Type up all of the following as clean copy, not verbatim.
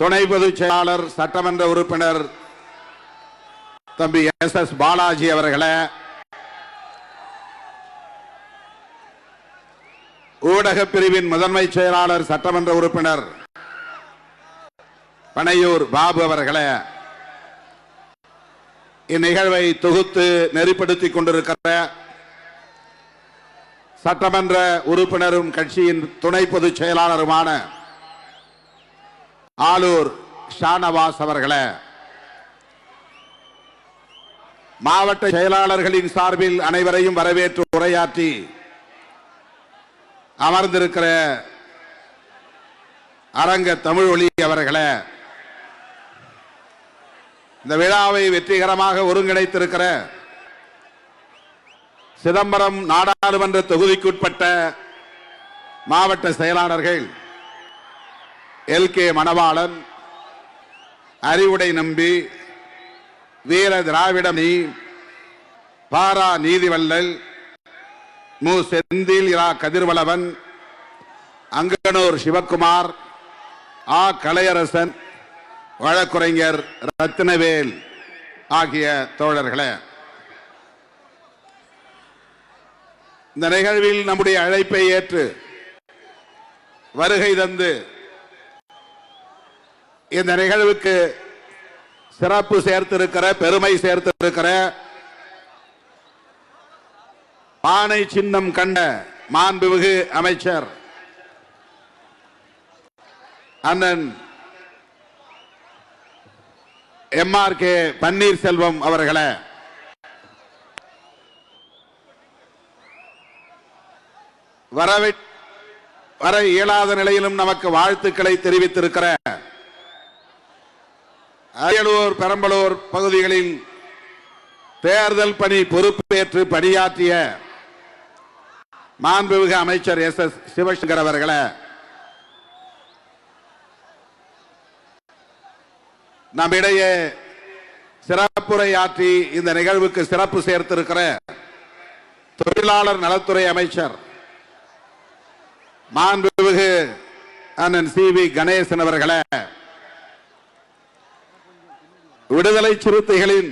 துணை பொதுச் செயலாளர் சட்டமன்ற உறுப்பினர் தம்பி SS பாலாஜி அவர்களே, ஊடக பிரிவின் முதன்மை செயலாளர் சட்டமன்ற உறுப்பினர் பனையூர் பாபு அவர்களே, இந்நிகழ்வை தொகுத்து நெறிப்படுத்திக் கொண்டிருக்கிற சட்டமன்ற உறுப்பினரும் கட்சியின் துணை பொதுச் செயலாளருமான ஆலூர் ஷானவாஸ் அவர்களே, மாவட்ட செயலாளர்களின் சார்பில் அனைவரையும் வரவேற்று உரையாற்றி அமர்ந்திருக்கிற அரங்க தமிழ் ஒளி அவர்களே, இந்த விழாவை வெற்றிகரமாக ஒருங்கிணைத்திருக்கிற சிதம்பரம் நாடாளுமன்ற தொகுதிக்குட்பட்ட மாவட்ட செயலாளர்கள் LK மணவாளன், அறிவுடை நம்பி, வீர திராவிடமணி, பாரா நீதிவள்ளல், மு செந்தில், இரா கதிர்வளவன், அங்கனூர் சிவக்குமார், ஆ கலையரசன், வழக்குரைஞர் ரத்னவேல் ஆகிய தோழர்களே, இந்த நிகழ்வில் நம்முடைய அழைப்பை ஏற்று வருகை தந்து இந்த நிகழ்வுக்கு சிறப்பு சேர்த்திருக்கிற, பெருமை சேர்த்திருக்கிற, பானை சின்னம் கண்ட மாண்புமிகு அமைச்சர் அண்ணன் MRK பன்னீர்செல்வம் அவர்களே, வர இயலாத நிலையிலும் நமக்கு வாழ்த்துக்களை தெரிவித்திருக்கிற அரியலூர், பெரம்பலூர் பகுதிகளில் தேர்தல் பணி பொறுப்பேற்று பணியாற்றிய மாண்புமிகு அமைச்சர் SS சிவசங்கர் அவர்களே, நம்மிடையே சிறப்புரையாற்றி இந்த நிகழ்வுக்கு சிறப்பு சேர்த்திருக்கிற தொழிலாளர் நலத்துறை அமைச்சர் மாண்புமிகு அண்ணன் CV கணேசன் அவர்களே, விடுதலை சிறுத்தைகளின்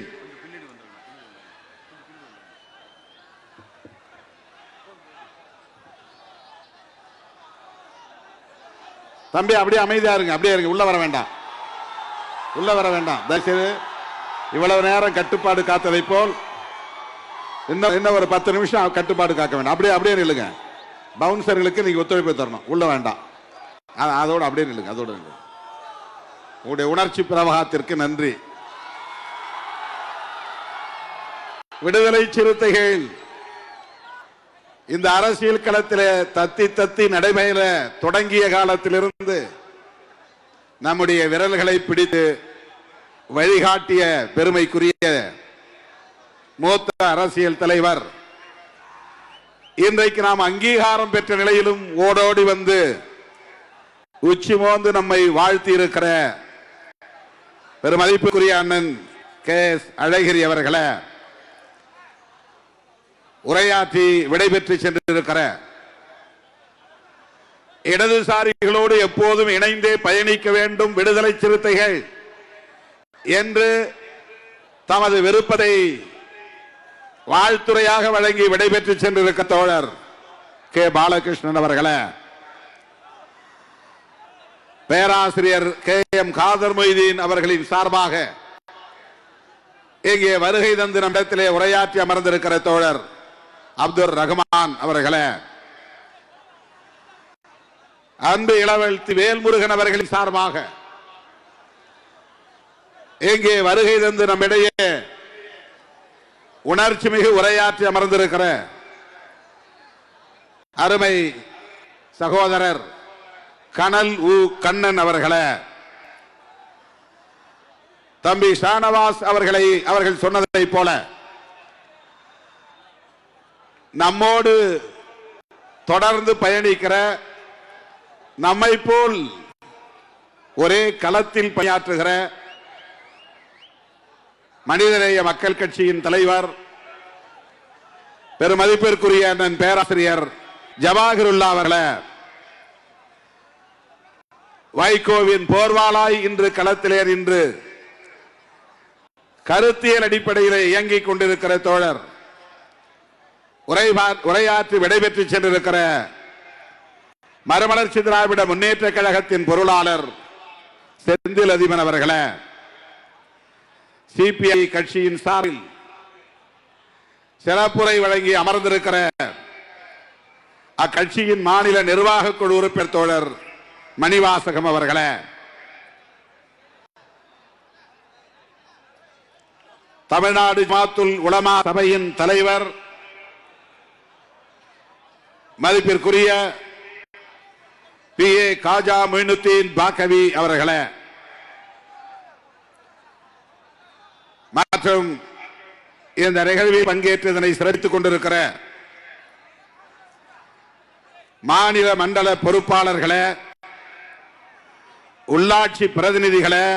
தம்பி அப்படியே அமைதியா இருங்க, அப்படியே இருங்க, உள்ள வர வேண்டாம், உள்ள வர வேண்டாம். தயவுசெய்து இவ்வளவு நேரம் கட்டுப்பாடு காத்ததை போல் இன்னும் ஒரு 10 நிமிஷம் கட்டுப்பாடு காக்க வேண்டாம். அப்படியே அப்படியே நில்லுங்க. பவுன்சர்களுக்கு நீங்க ஒத்துழைப்பு தரணும், உள்ள வேண்டாம். அதோடு அப்படியே நில்லுங்க, அதோடு நில்லுங்க. உங்களுடைய உணர்ச்சி பிரவாகத்திற்கு நன்றி. விடுதலை சிறுத்தைகள் இந்த அரசியல் களத்தில் தத்தி தத்தி நடைபெற தொடங்கிய காலத்திலிருந்து நம்முடைய விரல்களை பிடித்து வழிகாட்டிய பெருமைக்குரிய மூத்த அரசியல் தலைவர் இன்றைக்கு நாம் அங்கீகாரம் பெற்ற நிலையிலும் ஓடோடி வந்து உச்சி மோந்து நம்மை வாழ்த்தி இருக்கிற பெருமதிப்புக்குரிய அண்ணன் KS அழகிரி அவர்களே, உரையாற்றி விடைபெற்று சென்றிருக்கிற இடதுசாரிகளோடு எப்போதும் இணைந்தே பயணிக்க வேண்டும் விடுதலை சிறுத்தைகள் என்று தமது விருப்பத்தை வாழ்த்துறையாக வழங்கி விடைபெற்று சென்றிருக்க தோழர் K பாலகிருஷ்ணன் அவர்களே, பேராசிரியர் KM காதர் மொய்தீன் அவர்களின் சார்பாக இங்கே வருகை தந்து நம்மிடத்திலே உரையாற்றி அமர்ந்திருக்கிற தோழர் அப்துல் ரஹ்மான் அவர்களே, அன்பு இளவெழுத்து வேல்முருகன் அவர்களின் சார்பாக இங்கே வருகை தந்து நம்மிடையே உணர்ச்சி மிகு உரையாற்றி அமர்ந்திருக்கிற அருமை சகோதரர் கனல் U கண்ணன் அவர்களே, தம்பி ஷானவாஸ் அவர்கள் சொன்னதை போல நம்மோடு தொடர்ந்து பயணிக்கிற, நம்மை போல் ஒரே களத்தில் பணியாற்றுகிற மனிதநேய மக்கள் கட்சியின் தலைவர் பெருமதிப்பிற்குரிய அண்ணன் பேராசிரியர் ஜவாஹிருல்லா அவர்களே, வைகோவின் போர்வாளாய் இன்று களத்திலே நின்று கருத்தியல் அடிப்படையில் இயங்கிக் கொண்டிருக்கிற தோழர், உரையாற்றி விடைபெற்று சென்றிருக்கிற மறுமலர்ச்சி திராவிட முன்னேற்ற கழகத்தின் பொருளாளர் செந்தில் அதிபன் அவர்களே, சிபிஐ கட்சியின் சார்பில் சிறப்புரை வழங்கி அமர்ந்திருக்கிற அக்கட்சியின் மாநில நிர்வாக குழு உறுப்பினர் தோழர் மணிவாசகம் அவர்களே, தமிழ்நாடு ஜமாத்துல் உலமா சபையின் தலைவர் மதிப்பிற்குரிய PA காஜா மொயினுத்தீன் பாக்கவி அவர்களே, மற்றும் இந்த நிகழ்வில் பங்கேற்று இதனை சிறப்பித்துக் கொண்டிருக்கிற மாநில மண்டல பொறுப்பாளர்களே, உள்ளாட்சி பிரதிநிதிகளே,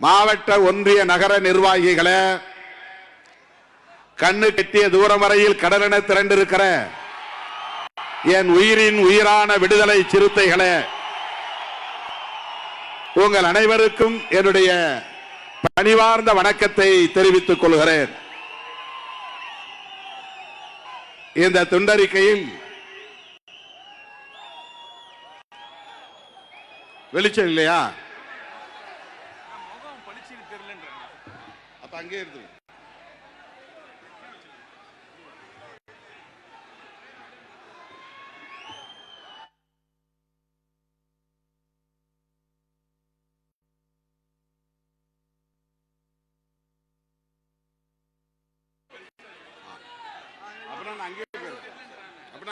மாவட்ட ஒன்றிய நகர நிர்வாகிகளே, கண்ணு கெட்டிய தூரம் வரையில் கடலென திரண்டிருக்கிற என் உயிரின் உயிரான விடுதலை சிறுத்தைகளே, உங்கள் அனைவருக்கும் என்னுடைய பணிவார்ந்த வணக்கத்தை தெரிவித்துக் கொள்கிறேன். இந்த துண்டறிக்கையில் வெளிச்சம் இல்லையா? அப்ப அங்கே இருந்து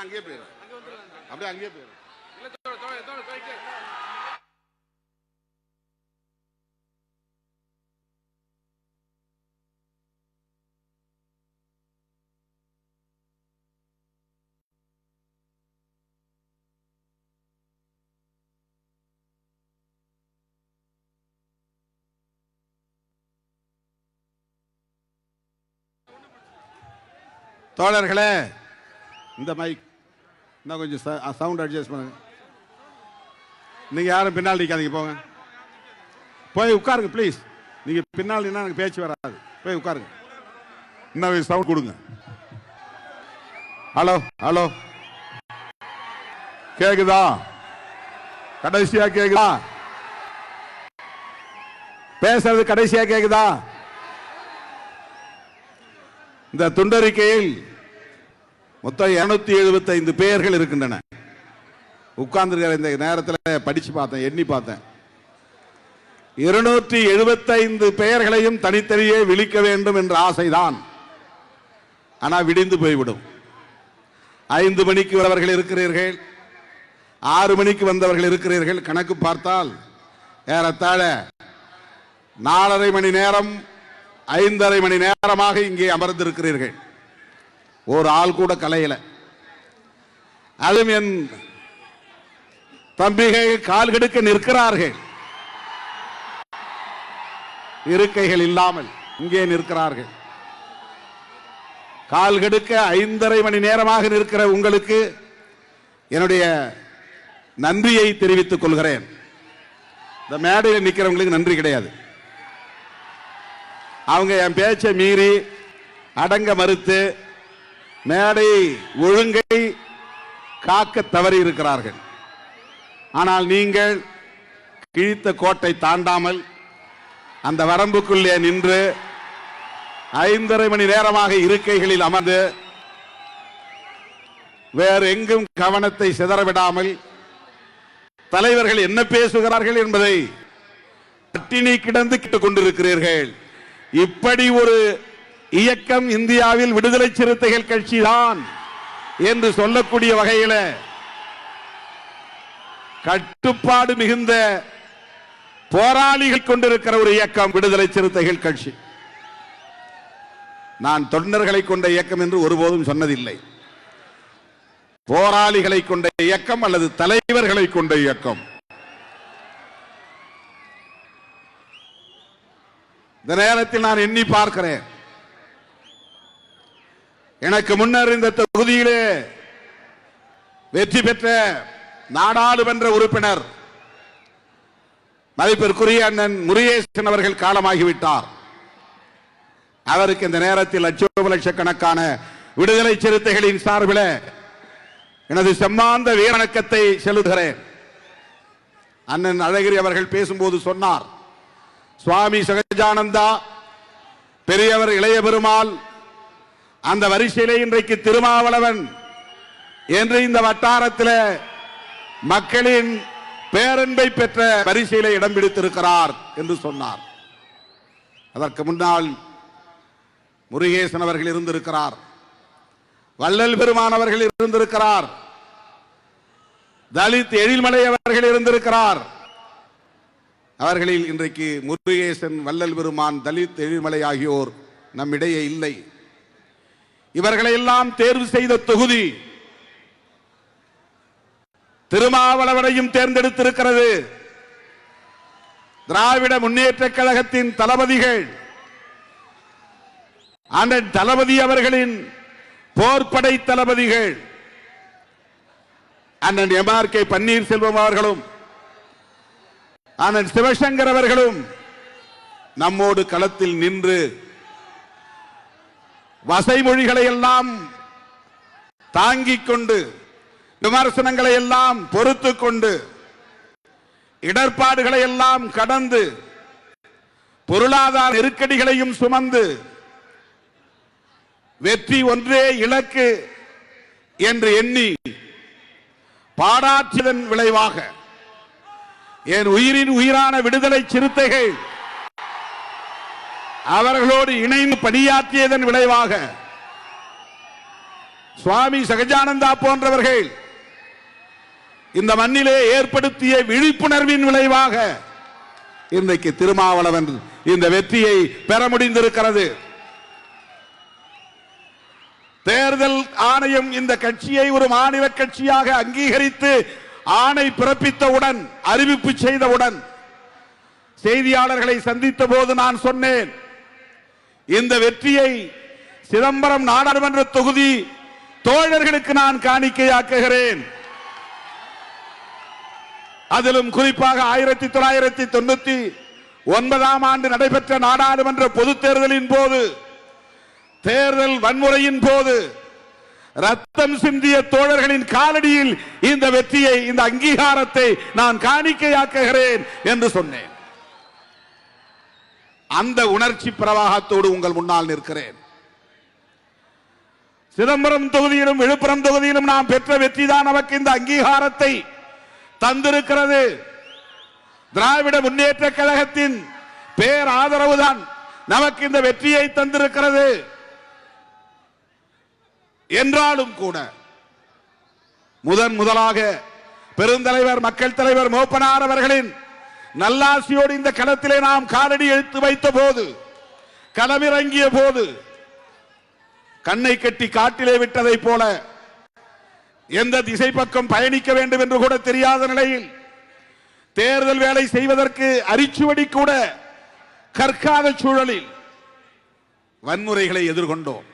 அங்கே போயிரு, அப்படியே அங்கே போயிரு. தோழர்களே, இந்த மைக் இன்னும் கொஞ்சம் சவுண்ட் அட்ஜஸ்ட் பண்ணுங்க. நீங்க யாரும் பின்னால் நிற்காதீங்க, போங்க போய் உட்காருங்க ப்ளீஸ். நீங்க பின்னால் நின்னா எனக்கு பேச்சு வராது, போய் உட்காருங்க. இன்னும் சவுண்ட் கொடுங்க. ஹலோ ஹலோ, கேக்குதா? கடைசியா கேக்குதா? பேசுறது கடைசியா கேக்குதா? இந்த துண்டறிக்கையில் மொத்தம் 275 பெயர்கள் இருக்கின்றன. உட்கார்ந்திருக்கிற இந்த நேரத்தில் படிச்சு பார்த்தேன், எண்ணி பார்த்தேன். 275 பெயர்களையும் தனித்தனியே விழிக்க வேண்டும் என்ற ஆசைதான். ஆனால் விடிந்து போய்விடும். 5 மணிக்கு வந்தவர்கள் இருக்கிறீர்கள், 6 மணிக்கு வந்தவர்கள் இருக்கிறீர்கள். கணக்கு பார்த்தால் ஏறத்தாழ 4.5 மணி நேரம் 5.5 மணி நேரமாக இங்கே அமர்ந்திருக்கிறீர்கள். ஒரு ஆள் கூட கலையில. அதுவும் என் தம்பிகள் கால் கெடுக்க நிற்கிறார்கள், இருக்கைகள் இல்லாமல் இங்கே நிற்கிறார்கள். கால் கெடுக்க 5.5 மணி நேரமாக நிற்கிற உங்களுக்கு என்னுடைய நன்றியை தெரிவித்துக் கொள்கிறேன். இந்த மேடையில் நிற்கிறவங்களுக்கு நன்றி கிடையாது. அவங்க என் பேச்சை மீறி அடங்க மறுத்து மேடை ஒழுங்கை காக்க தவறி இருக்கிறார்கள். ஆனால் நீங்கள் கிழித்த கோட்டை தாண்டாமல் அந்த வரம்புக்குள்ளே நின்று 5.5 மணி நேரமாக இருக்கைகளில் அமர்ந்து வேறு எங்கும் கவனத்தை சிதறவிடாமல் தலைவர்கள் என்ன பேசுகிறார்கள் என்பதை பட்டினி கிடந்து கேட்டுக் கொண்டிருக்கிறீர்கள். இப்படி ஒரு இயக்கம் இந்தியாவில் விடுதலை சிறுத்தைகள் கட்சி தான் என்று சொல்லக்கூடிய வகையில் கட்டுப்பாடு மிகுந்த போராளிகள் கொண்டிருக்கிற ஒரு இயக்கம் விடுதலை சிறுத்தைகள் கட்சி. நான் தொண்டர்களை கொண்ட இயக்கம் என்று ஒருபோதும் சொன்னதில்லை. போராளிகளை கொண்ட இயக்கம் அல்லது தலைவர்களை கொண்ட இயக்கம். இந்த நேரத்தில் நான் எண்ணி பார்க்கிறேன், எனக்கு முன்னர் இந்த தொகுதியிலே வெற்றி பெற்ற நாடாளுமன்ற உறுப்பினர் மதிப்பிற்குரிய அண்ணன் முருகேசன் அவர்கள் காலமாகிவிட்டார். அவருக்கு இந்த நேரத்தில் லட்சக்கணக்கான விடுதலை சிறுத்தைகளின் சார்பில் எனது செம்மாந்த வீரவணக்கத்தை செலுத்துகிறேன். அண்ணன் அழகிரி அவர்கள் பேசும்போது சொன்னார், சுவாமி சகஜானந்தா, பெரியவர் இளைய பெருமாள், அந்த வரிசையிலே இன்றைக்கு திருமாவளவன் என்று இந்த வட்டாரத்தில் மக்களின் பேரன்பை பெற்ற வரிசையிலே இடம் பிடித்திருக்கிறார் என்று சொன்னார். அதற்கு முன்னால் முருகேசன் அவர்கள் இருந்திருக்கிறார், வள்ளல் பெருமான் அவர்கள் இருந்திருக்கிறார், தலித் எழில்மலை அவர்கள் இருந்திருக்கிறார். அவர்களில் இன்றைக்கு முருகேசன், வள்ளல் பெருமான், தலித் எழில்மலை ஆகியோர் நம்மிடையே இல்லை. இவர்களை எல்லாம் தேர்வு செய்த தொகுதி திருமாவளவனையும் தேர்ந்தெடுத்திருக்கிறது. திராவிட முன்னேற்ற கழகத்தின் தளபதிகள் அண்ணன் தளபதி அவர்களின் போர்படை தளபதிகள் அண்ணன் MRK பன்னீர்செல்வம் அவர்களும் அண்ணன் சிவசங்கர் அவர்களும் நம்மோடு களத்தில் நின்று வசைமொழிகளை எல்லாம் தாங்கிக் கொண்டு, விமர்சனங்களை எல்லாம் பொறுத்து கொண்டு, இடர்பாடுகளை எல்லாம் கடந்து, பொருளாதார நெருக்கடிகளையும் சுமந்து, வெற்றி ஒன்றே இலக்கு என்று எண்ணி பாடாற்றியதன் விளைவாக என் உயிரின் உயிரான விடுதலை சிறுத்தைகள் அவர்களோடு இணைந்து பணியாற்றியதன் விளைவாக சுவாமி சகஜானந்தா போன்றவர்கள் இந்த மண்ணிலே ஏற்படுத்திய விழிப்புணர்வின் விளைவாக இன்றைக்கு திருமாவளவன் இந்த வெற்றியை பெற முடிந்திருக்கிறது. தேர்தல் ஆணையம் இந்த கட்சியை ஒரு மாநில கட்சியாக அங்கீகரித்து ஆணை பிறப்பித்தவுடன், அறிவிப்பு செய்தவுடன் செய்தியாளர்களை சந்தித்த போது நான் சொன்னேன், இந்த வெற்றியை சிதம்பரம் நாடாளுமன்ற தொகுதி தோழர்களுக்கு நான் காணிக்கையாக்குகிறேன். அதிலும் குறிப்பாக 1999 ஆண்டு நடைபெற்ற நாடாளுமன்ற பொதுத் தேர்தலின் போது, தேர்தல் வன்முறையின் போது ரத்தம் சிந்திய தோழர்களின் காலடியில் இந்த வெற்றியை, இந்த அங்கீகாரத்தை நான் காணிக்கையாக்குகிறேன் என்று சொன்னேன். அந்த உணர்ச்சி பிரவாகத்தோடு உங்கள் முன்னால் நிற்கிறேன். சிதம்பரம் தொகுதியிலும் விழுப்புரம் தொகுதியிலும் நாம் பெற்ற வெற்றி தான் நமக்கு இந்த அங்கீகாரத்தை தந்திருக்கிறது. திராவிட முன்னேற்ற கழகத்தின் பேர் ஆதரவுதான் நமக்கு இந்த வெற்றியை தந்திருக்கிறது. என்றாலும் கூட முதலாக பெருந்தலைவர், மக்கள் தலைவர் மூப்பனார் அவர்களின் நல்லாசியோடு இந்த களத்திலே நாம் காலடி எடுத்து வைத்த போது, களமிறங்கிய போது, கண்ணை கட்டி காட்டிலே விட்டதை போல எந்த திசை பக்கம் பயணிக்க வேண்டும் என்று கூட தெரியாத நிலையில், தேர்தல் வேலை செய்வதற்கு அரிச்சுவடி கூட கற்காத சூழலில் வன்முறைகளை எதிர்கொண்டோம்,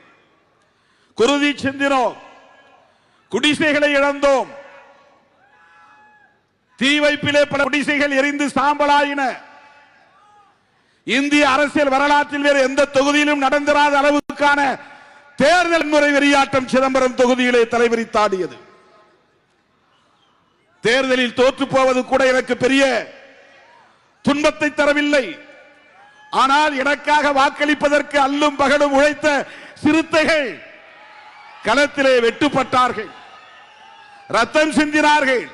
குருதி சிந்தினோம், குடிசைகளை இழந்தோம், தீ வைப்பிலே பல குடிசைகள் எரிந்து சாம்பலாயின. இந்திய அரசியல் வரலாற்றில் வேறு எந்த தொகுதியிலும் நடந்திராத அளவுக்கான தேர்தல் முறை வெறியாட்டம் சிதம்பரம் தொகுதியிலே தலைவிரித்தாடியது. தேர்தலில் தோற்று போவது கூட எனக்கு பெரிய துன்பத்தை தரவில்லை. ஆனால் எனக்காக வாக்களிப்பதற்கு அல்லும் பகலும் உழைத்த சிறுத்தைகள் களத்திலே வெட்டுப்பட்டார்கள், ரத்தம் சிந்தினார்கள்.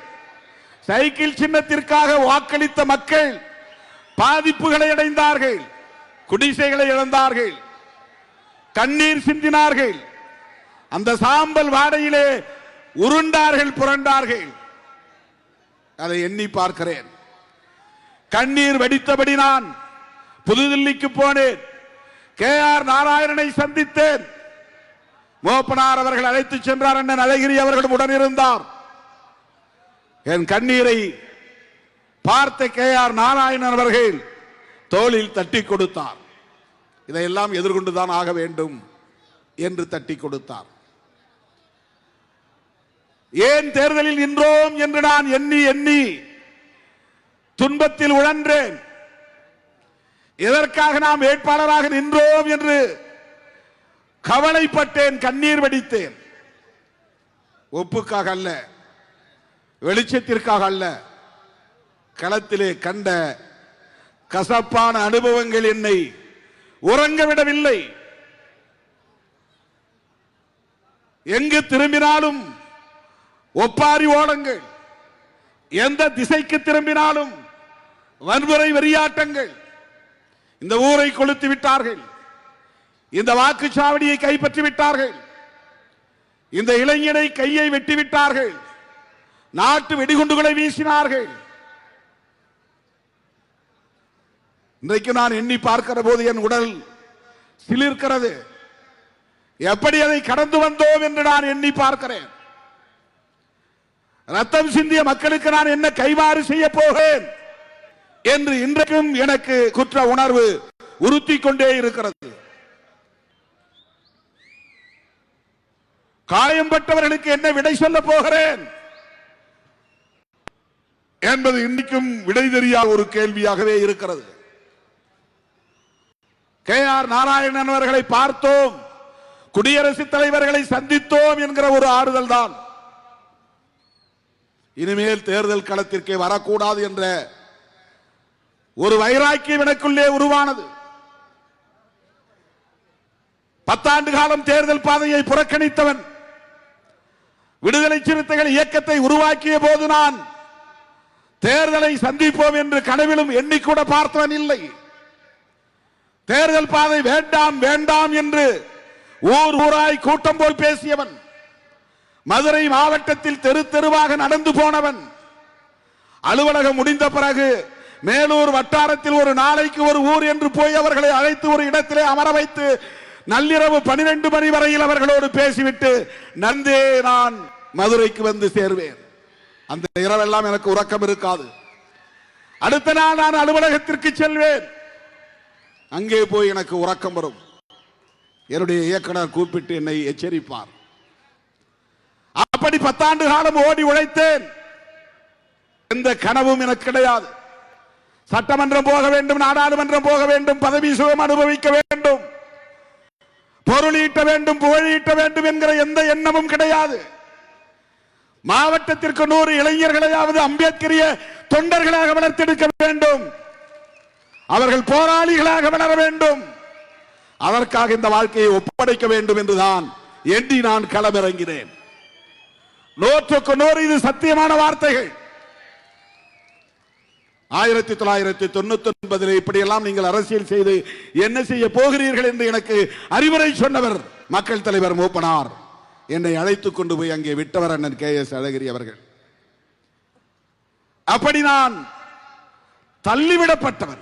சைக்கிள் சின்னத்திற்காக வாக்களித்த மக்கள் பாதிப்புகளை அடைந்தார்கள், குடிசைகளை இழந்தார்கள், கண்ணீர் சிந்தினார்கள், அந்த சாம்பல் வாடையிலே உருண்டார்கள், புரண்டார்கள். அதை எண்ணி பார்க்கிறேன். கண்ணீர் வடித்தபடி நான் புதுதில்லிக்கு போனேன். KR நாராயணனை சந்தித்தேன். மூப்பனார் அவர்கள் அழைத்து சென்றார். அண்ணன் அழகிரி அவர்களும் உடனிருந்தார். என் கண்ணீரை பார்த்த KR நாராயணன் அவர்கள் தோளில் தட்டி கொடுத்தார். இதையெல்லாம் எதிர்கொண்டுதான் ஆக வேண்டும் என்று தட்டி கொடுத்தார். ஏன் தேர்தலில் நின்றோம் என்று நான் எண்ணி துன்பத்தில் உழன்றேன். எதற்காக நாம் வேட்பாளராக நின்றோம் என்று கவலைப்பட்டேன், கண்ணீர் வடித்தேன். ஒப்புக்காக அல்ல, வெளிச்சத்திற்காக அல்ல. களத்திலே கண்ட கசப்பான அனுபவங்கள் என்னை உறங்க விடவில்லை. எங்கு திரும்பினாலும் ஒப்பாரி ஓலங்கள், எந்த திசைக்கு திரும்பினாலும் வன்முறை வெறியாட்டங்கள். இந்த ஊரை கொளுத்து விட்டார்கள், இந்த வாக்குச்சாவடியை கைப்பற்றி விட்டார்கள், இந்த இளைஞனை கையை வெட்டி விட்டார்கள், நாட்டு வெடிகுண்டுகளை வீசினார்கள். இன்றைக்கு நான் எண்ணி பார்க்கிற போது என் உடல் சிலிர்க்கிறது. எப்படி அதை கடந்து வந்தோம் என்று நான் எண்ணி பார்க்கிறேன். ரத்தம் சிந்திய மக்களுக்கு நான் என்ன கைமாறு செய்ய போகிறேன் என்று இன்றைக்கும் எனக்கு குற்ற உணர்வு உறுத்திக் கொண்டே இருக்கிறது. காயம்பட்டவர்களுக்கு என்ன விடை சொல்ல போகிறேன் என்பது இன்றைக்கும் விடை தெரியாத ஒரு கேள்வியாகவே இருக்கிறது. கே.ஆர். நாராயணன் அவர்களை பார்த்தோம், குடியரசுத் தலைவர்களை சந்தித்தோம் என்கிற ஒரு ஆறுதல் தான். இனிமேல் தேர்தல் களத்திற்கே வரக்கூடாது என்ற ஒரு வைராக்கியம் எனக்குள்ளே உருவானது. 10 ஆண்டு காலம் தேர்தல் பாதையை புறக்கணித்தவன், விடுதலை சிறுத்தைகள் இயக்கத்தை உருவாக்கிய போது நான் தேர்தலை சந்திப்போம் என்று கனவிலும் எண்ணிக்கூட பார்த்தவன் இல்லை. தேர்தல் பாதை வேண்டாம் வேண்டாம் என்று ஊர் ஊராய் கூட்டம் போய் பேசியவன், மதுரை மாவட்டத்தில் தெரு தெருவாக நடந்து போனவன், அலுவலகம் முடிந்த பிறகு மேலூர் வட்டாரத்தில் ஒரு நாளைக்கு ஒரு ஊர் என்று போய் அவர்களை அழைத்து ஒரு இடத்திலே அமர வைத்து நள்ளிரவு 12 மணி வரையில் அவர்களோடு பேசிவிட்டு நந்தே நான் மதுரைக்கு வந்து சேர்வேன். அந்த இரவெல்லாம் எனக்கு உறக்கம் இருக்காது. அடுத்த நாள் நான் அலுவலகத்திற்கு செல்வேன். அங்கே போய் எனக்கு உறக்கம் வரும். என்னுடைய இயக்குனர் கூப்பிட்டு என்னை எச்சரிப்பார். அப்படி 10 ஆண்டு காலம் ஓடி உழைத்தேன். எந்த கனவும் எனக்கு கிடையாது. சட்டமன்றம் போக வேண்டும், நாடாளுமன்றம் போக வேண்டும், பதவி சுகம் அனுபவிக்க வேண்டும், பொருளீட்ட வேண்டும், புகழீட்ட வேண்டும் என்கிற எந்த எண்ணமும் கிடையாது. மாவட்டத்திற்கு 100 இளைஞர்களையாவது அம்பேத்கரிய தொண்டர்களாக வளர்த்தெடுக்க வேண்டும், அவர்கள் போராளிகளாக வளர வேண்டும், அதற்காக இந்த வாழ்க்கையை ஒப்படைக்க வேண்டும் என்றுதான் எண்ணி நான் களமிறங்கினேன். 100க்கு 100 இது சத்தியமான வார்த்தைகள். 1999 இப்படியெல்லாம் நீங்கள் அரசியல் செய்து என்ன செய்ய போகிறீர்கள் என்று எனக்கு அறிவுரை சொன்னவர் மக்கள் தலைவர் மூப்பனார். என்னை அழைத்துக் கொண்டு போய் அங்கே விட்டவர் அண்ணன் கே.எஸ். அழகிரி அவர்கள். அப்படி நான் தள்ளிவிடப்பட்டவன்.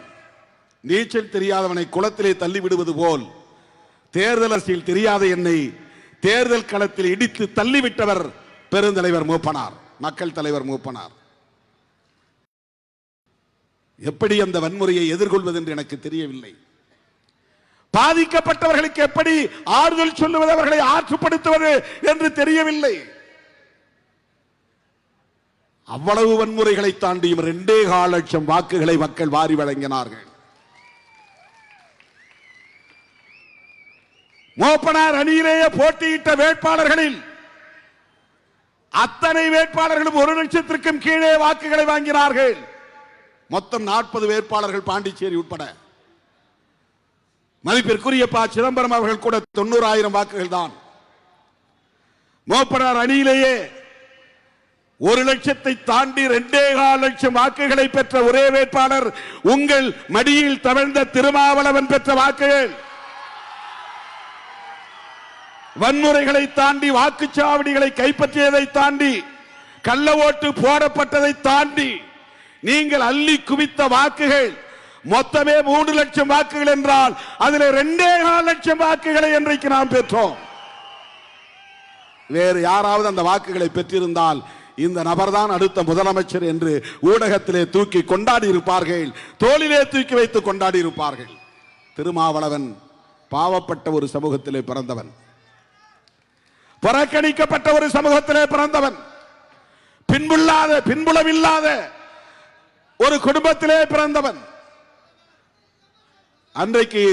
நீச்சல் தெரியாதவனை குளத்திலே தள்ளிவிடுவது போல் தேர்தல் அரசியல் தெரியாத என்னை தேர்தல் களத்தில் இடித்து தள்ளிவிட்டவர் பெருந்தலைவர் மூப்பனார், மக்கள் தலைவர் மூப்பனார். எப்படி அந்த வன்முறையை எதிர்கொள்வது என்று எனக்கு தெரியவில்லை. பாதிக்கப்பட்டவர்களுக்கு எப்படி ஆறுதல் சொல்லுவது, அவர்களை ஆற்றுப்படுத்துவது என்று தெரியவில்லை. அவ்வளவு வன்முறைகளை தாண்டியும் 2.25 லட்சம் வாக்குகளை மக்கள் வாரி வழங்கினார்கள். மூப்பனார் அணியிலேயே போட்டியிட்ட வேட்பாளர்களில் அத்தனை வேட்பாளர்களும் 1 லட்சத்திற்கும் கீழே வாக்குகளை வாங்கினார்கள். மொத்தம் 40 வேட்பாளர்கள் பாண்டிச்சேரி உட்பட. மதிப்பிற்குரிய ப. சிதம்பரம் அவர்கள் கூட 90,000 வாக்குகள் தான். மூப்பனார் அணியிலேயே 1 லட்சத்தை தாண்டி 2.25 லட்சம் வாக்குகளை பெற்ற ஒரே வேட்பாளர் உங்கள் மடியில் தவழ்ந்த திருமாவளவன் பெற்ற வாக்குகள். வன்முறைகளை தாண்டி, வாக்குச்சாவடிகளை கைப்பற்றியதை தாண்டி, கள்ள ஓட்டு போடப்பட்டதை தாண்டி நீங்கள் அள்ளி குவித்த வாக்குகள் மொத்தமே 3 லட்சம் வாக்குகள் என்றால் அதில் 2.25 லட்சம் வாக்குகளை இன்றைக்கு நாம் பெற்றோம். வேறு யாராவது அந்த வாக்குகளை பெற்றிருந்தால் இந்த நபர்தான் அடுத்த முதலமைச்சர் என்று ஊடகத்திலே தூக்கி கொண்டாடி இருப்பார்கள், தோளிலே தூக்கி வைத்து கொண்டாடி இருப்பார்கள். திருமாவளவன் பாவப்பட்ட ஒரு சமூகத்திலே பிறந்தவன், புறக்கணிக்கப்பட்ட ஒரு சமூகத்திலே பிறந்தவன், பின்புலமில்லாத ஒரு குடும்பத்திலே பிறந்தவன். அன்றைக்கு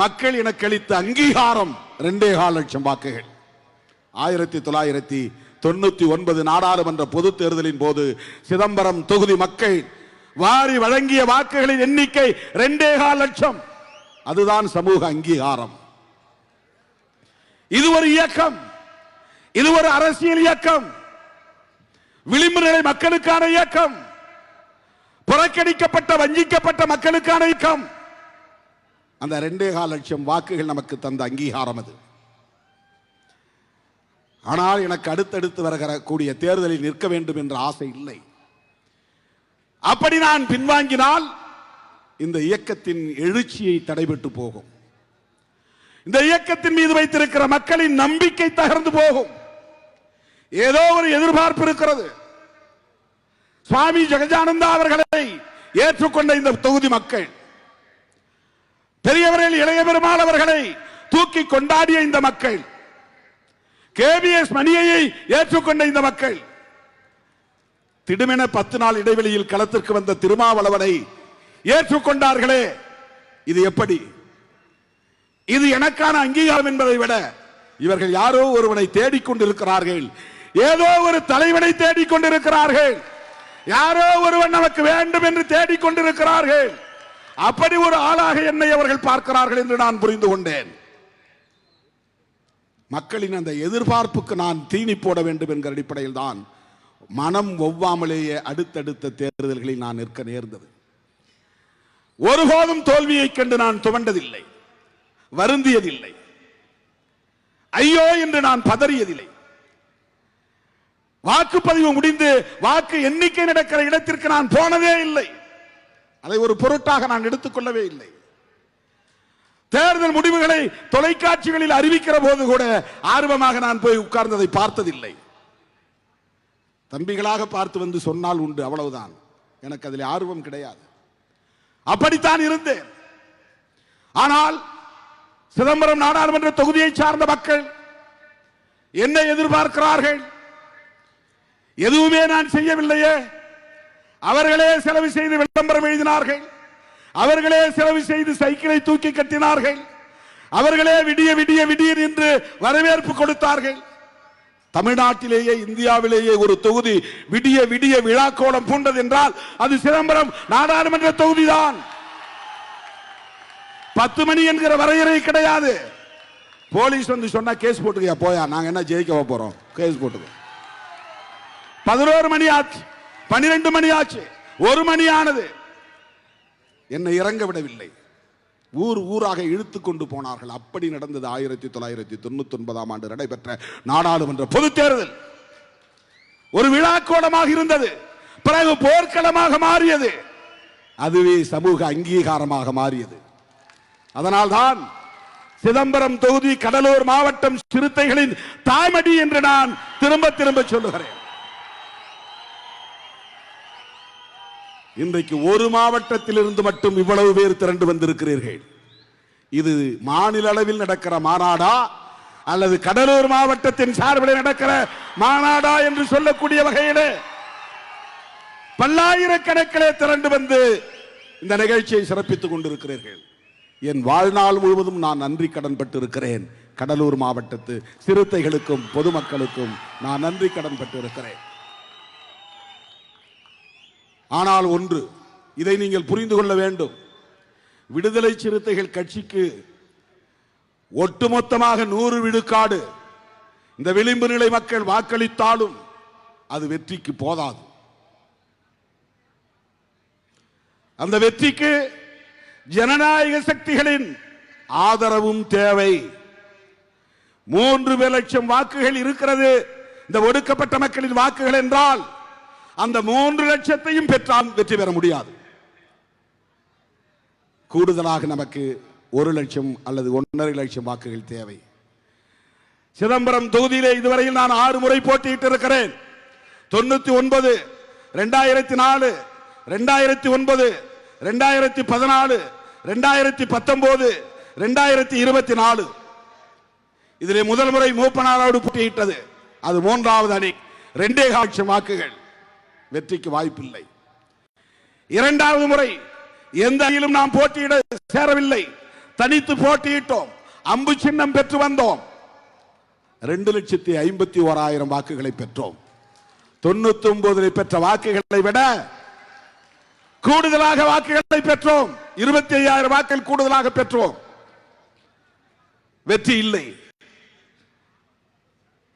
மக்கள் எனக்கு அளித்த அங்கீகாரம் 2.25 லட்சம் வாக்குகள். 1999 நாடாளுமன்ற பொது தேர்தலின் போது சிதம்பரம் தொகுதி மக்கள் வாரி வழங்கிய வாக்குகளின் எண்ணிக்கை 2.25 லட்சம். அதுதான் சமூக அங்கீகாரம். இது ஒரு இயக்கம், இது ஒரு அரசியல் இயக்கம், விளிம்பு நிலை மக்களுக்கான இயக்கம், புறக்கணிக்கப்பட்ட வஞ்சிக்கப்பட்ட மக்களுக்கான இயக்கம். அந்த 2.25 லட்சம் வாக்குகள் நமக்கு தந்த அங்கீகாரம் அது. ஆனால் எனக்கு அடுத்தடுத்து வரக்கூடிய தேர்தலில் நிற்க வேண்டும் என்ற ஆசை இல்லை. அப்படி நான் பின்வாங்கினால் இந்த இயக்கத்தின் எழுச்சியை தடைபட்டு போகும். இந்த இயக்கத்தின் மீது வைத்திருக்கிற மக்களின் நம்பிக்கை தகர்ந்து போகும். ஏதோ ஒரு எதிர்பார்ப்பு இருக்கிறது. சுவாமி ஜெகஜானந்தா அவர்களை ஏற்றுக்கொண்ட இந்த தொகுதி மக்கள், பெரியவர்கள் இளைய பெருமாள் அவர்களை தூக்கி கொண்டாடிய இந்த மக்கள், KVS மணியை ஏற்றுக்கொண்ட இந்த மக்கள், திடுமென 10 நாள் இடைவெளியில் களத்திற்கு வந்த திருமாவளவனை ஏற்றுக்கொண்டார்களே, இது எப்படி? இது எனக்கான அங்கீகாரம் என்பதை விட இவர்கள் யாரோ ஒருவனை தேடிக்கொண்டிருக்கிறார்கள், ஏதோ ஒரு தலைவனை தேடிக்கொண்டிருக்கிறார்கள், யாரோ ஒருவன் நமக்கு வேண்டும் என்று தேடிக்கொண்டிருக்கிறார்கள். அப்படி ஒரு ஆளாக என்னை அவர்கள் பார்க்கிறார்கள் என்று நான் புரிந்து கொண்டேன். மக்களின் அந்த எதிர்பார்ப்புக்கு நான் தீனி போட வேண்டும் என்கிற அடிப்படையில் தான் மனம் ஒவ்வாமலேயே அடுத்தடுத்த தேர்தல்களில் நான் நிற்க நேர்ந்தது. ஒருபோதும் தோல்வியை கண்டு நான் துவண்டதில்லை, வருந்தியதில்லை, ஐயோ என்று நான் பதறியதில்லை. வாக்குப்பதிவு முடிந்து வாக்கு எண்ணிக்கை நடக்கிற இடத்திற்கு நான் போனதே இல்லை. அதை ஒரு பொருட்டாக நான் எடுத்துக்கொள்ளவே இல்லை. தேர்தல் முடிவுகளை தொலைக்காட்சிகளில் அறிவிக்கிற போது கூட ஆர்வமாக நான் போய் உட்கார்ந்ததை பார்த்ததில்லை. தம்பிகளாக பார்த்து வந்து சொன்னால் உண்டு, அவ்வளவுதான். எனக்கு அதில் ஆர்வம் கிடையாது. அப்படித்தான் இருந்தேன். ஆனால் சிதம்பரம் நாடாளுமன்ற தொகுதியை சார்ந்த மக்கள் என்ன எதிர்பார்க்கிறார்கள்? எதுவுமே நான் செய்யவில்லையே. அவர்களே செலவு செய்து விளம்பரம் எழுதினார்கள், அவர்களே செலவு செய்து சைக்கிளை தூக்கி கட்டினார்கள், அவர்களே விடிய விடிய விடிய என்று வரவேற்பு கொடுத்தார்கள். தமிழ்நாட்டிலேயே இந்தியாவிலேயே ஒரு தொகுதி விடிய விடிய விழாக்கோலம் பூண்டது என்றால் அது சிதம்பரம் நாடாளுமன்ற தொகுதிதான். 10 மணி என்கிற வரையறை கிடையாது. போலீஸ் வந்து சொன்னா கேஸ் போட்டுக்கையா, போயா, நாங்க என்ன ஜெயிக்க போறோம், கேஸ் போட்டுக்க. 11 மணி ஆச்சு, 12 மணி ஆச்சு, 1 மணி ஆனது, என்னை இறங்க விடவில்லை. ஊர் ஊராக இழுத்து கொண்டு போனார்கள். அப்படி நடந்தது 1999 ஆண்டு நடைபெற்ற நாடாளுமன்ற பொது தேர்தல். ஒரு விழாக்கோலமாக இருந்தது, பிறகு போர்க்களமாக மாறியது, அதுவே சமூக அங்கீகாரமாக மாறியது. அதனால்தான் சிதம்பரம் தொகுதி கடலூர் மாவட்டம் சிறுத்தைகளின் தாய்மடி என்று நான் திரும்ப திரும்ப சொல்லுகிறேன். இன்றைக்கு ஒரு மாவட்டத்தில் இருந்து மட்டும் இவ்வளவு பேர் திரண்டு வந்திருக்கிறீர்கள். இது மாநில அளவில் நடக்கிற மாநாடா அல்லது கடலூர் மாவட்டத்தின் சார்பில் நடக்கிற மாநாடா என்று சொல்லக்கூடிய வகையிலே பல்லாயிரக்கணக்கிலே திரண்டு வந்து இந்த நிகழ்ச்சியை சிறப்பித்துக் கொண்டிருக்கிறீர்கள். என் வாழ்நாள் முழுவதும் நான் நன்றி கடன் பட்டு இருக்கிறேன். கடலூர் மாவட்டத்து சிறுத்தைகளுக்கும் பொதுமக்களுக்கும் நான் நன்றி கடன் பட்டு இருக்கிறேன். ஆனால் ஒன்று, இதை நீங்கள் புரிந்து கொள்ள வேண்டும். விடுதலை சிறுத்தைகள் கட்சிக்கு ஒட்டுமொத்தமாக 100 விழுக்காடு இந்த விளிம்பு நிலை மக்கள் வாக்களித்தாலும் அது வெற்றிக்கு போதாது. அந்த வெற்றிக்கு ஜனநாயக சக்திகளின் ஆதரவும் தேவை. 3 லட்சம் வாக்குகள் இருக்கிறது இந்த ஒடுக்கப்பட்ட மக்களின் வாக்குகள் என்றால் அந்த 3 லட்சத்தையும் பெற்றால் வெற்றி பெற முடியாது. கூடுதலாக நமக்கு 1 லட்சம் அல்லது 1.5 லட்சம் வாக்குகள் தேவை. சிதம்பரம் தொகுதியிலே இதுவரையில் நான் 6 முறை போட்டியிட்டு இருக்கிறேன். 99, 2004, 2009, 2014, 2019, 2024. இதிலே முதல் முறை மூப்பனாரோடு போட்டியிட்டது. அது 3வது அணி. 2.25 லட்சம் வாக்குகள். வெற்றிக்கு வாய்ப்பில்லை. இரண்டாவது முறை எந்த அணியிலும் நாம் போட்டியிட சேரவில்லை, தனித்து போட்டியிட்டோம், அம்பு சின்னம் பெற்று வந்தோம். 2,51,000 வாக்குகளை பெற்றோம். 99 பெற்ற வாக்குகளை விட கூடுதலாக வாக்குகளை பெற்றோம். 25,000 வாக்குகள் கூடுதலாக பெற்றோம். வெற்றி இல்லை.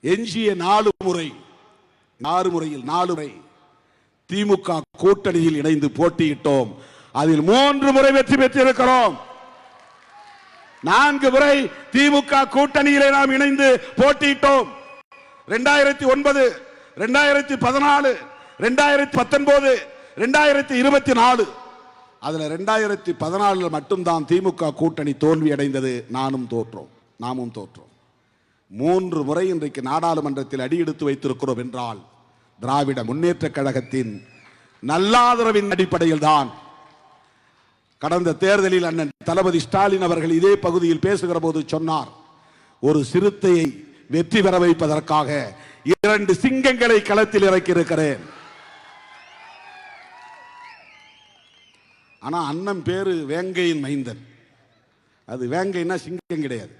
எஞ்சிய 4 முறை திமுக கூட்டணியில் இணைந்து போட்டியிட்டோம். அதில் 3 முறை வெற்றி பெற்றிருக்கிறோம். 4 முறை திமுக கூட்டணியிலே நாம் இணைந்து போட்டியிட்டோம். 2009, 2014, 2019, 2024. அதுல 2014 மட்டும்தான் திமுக கூட்டணி தோல்வி அடைந்தது. நாமும் தோற்றோம். 3 முறை இன்றைக்கு நாடாளுமன்றத்தில் அடியெடுத்து வைத்திருக்கிறோம் என்றால் திராவிட முன்னேற்ற கழகத்தின் நல்லாதரவின் அடிப்படையில் தான். கடந்த தேர்தலில் அண்ணன் தளபதி ஸ்டாலின் அவர்கள் இதே பகுதியில் பேசுகிற போது சொன்னார், ஒரு சிறுத்தையை வெற்றி பெற வைப்பதற்காக 2 சிங்கங்களை களத்தில் இறக்கி இருக்கிறேன். ஆனா அண்ணன் பேரு வேங்கையின் மைந்தன். அது வேங்கைன்னா சிங்கம் கிடையாது.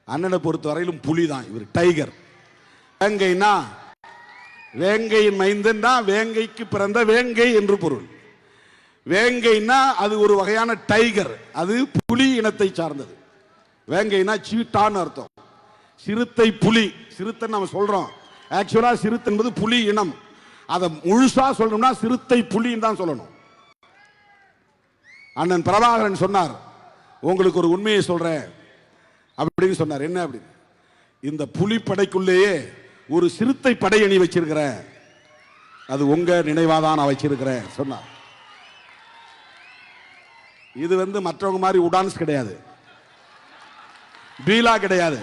அண்ணனை பொறுத்த வரையிலும் புலிதான். இவர் டைகர். வேங்கைனா வேங்கையின் மைந்தன் தான். வேங்கைக்கு பிறந்த வேங்கை என்று பொருள். வேங்கைனா அது ஒரு வகையான டைகர், அது புலி இனத்தை சார்ந்தது. வேங்கைனா சீட்டான்னு அர்த்தம். சிறுத்தை புலி, சிறுத்தை நம்ம சொல்றோம், ஆக்சுவலா சிறுத்தை என்பது புலி இனம். அதை முழுசா சொல்லணும்னா சிறுத்தை புலின்னு தான் சொல்லணும். அண்ணன் பிரபாகரன் சொன்னார், உங்களுக்கு ஒரு உண்மையை சொல்றேன் அப்படின்னு சொன்னார். என்ன அப்படி? இந்த புலி படைக்குள்ளேயே ஒரு சிறுத்தை படையணி வச்சிருக்கிறேன், அது உங்க நினைவாதான் நான் வச்சிருக்கிறேன் சொன்னார். இது மற்றவங்க மாதிரி உடான்ஸ் கிடையாது, பீலா கிடையாது.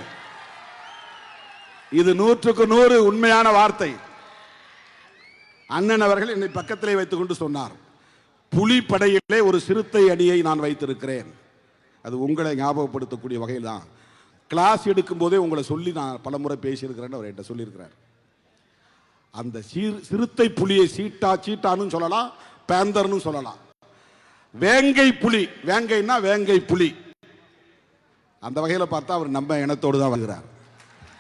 இது 100க்கு 100 உண்மையான வார்த்தை. அண்ணன் அவர்கள் என்னை பக்கத்திலே வைத்துக் கொண்டு சொன்னார், புலி படையிலே ஒரு சிறுத்தை அணியை நான் வைத்திருக்கிறேன். அது உங்களை ஞாபகப்படுத்தக்கூடிய வகையில் தான். கிளாஸ் எடுக்கும் போதே உங்களை சொல்லி நான் பலமுறை பேசியிருக்கிறேன்னு அவர் என்கிட்ட சொல்லியிருக்கிறார். அந்த சிறுத்தை புலியை சீட்டான்னு சொல்லலாம், பேந்தர்னு சொல்லலாம். வேங்கை புலி, வேங்கைன்னா வேங்கை புலி. அந்த வகையில் பார்த்தா அவர் நம்ம இனத்தோடு தான் வருகிறார்.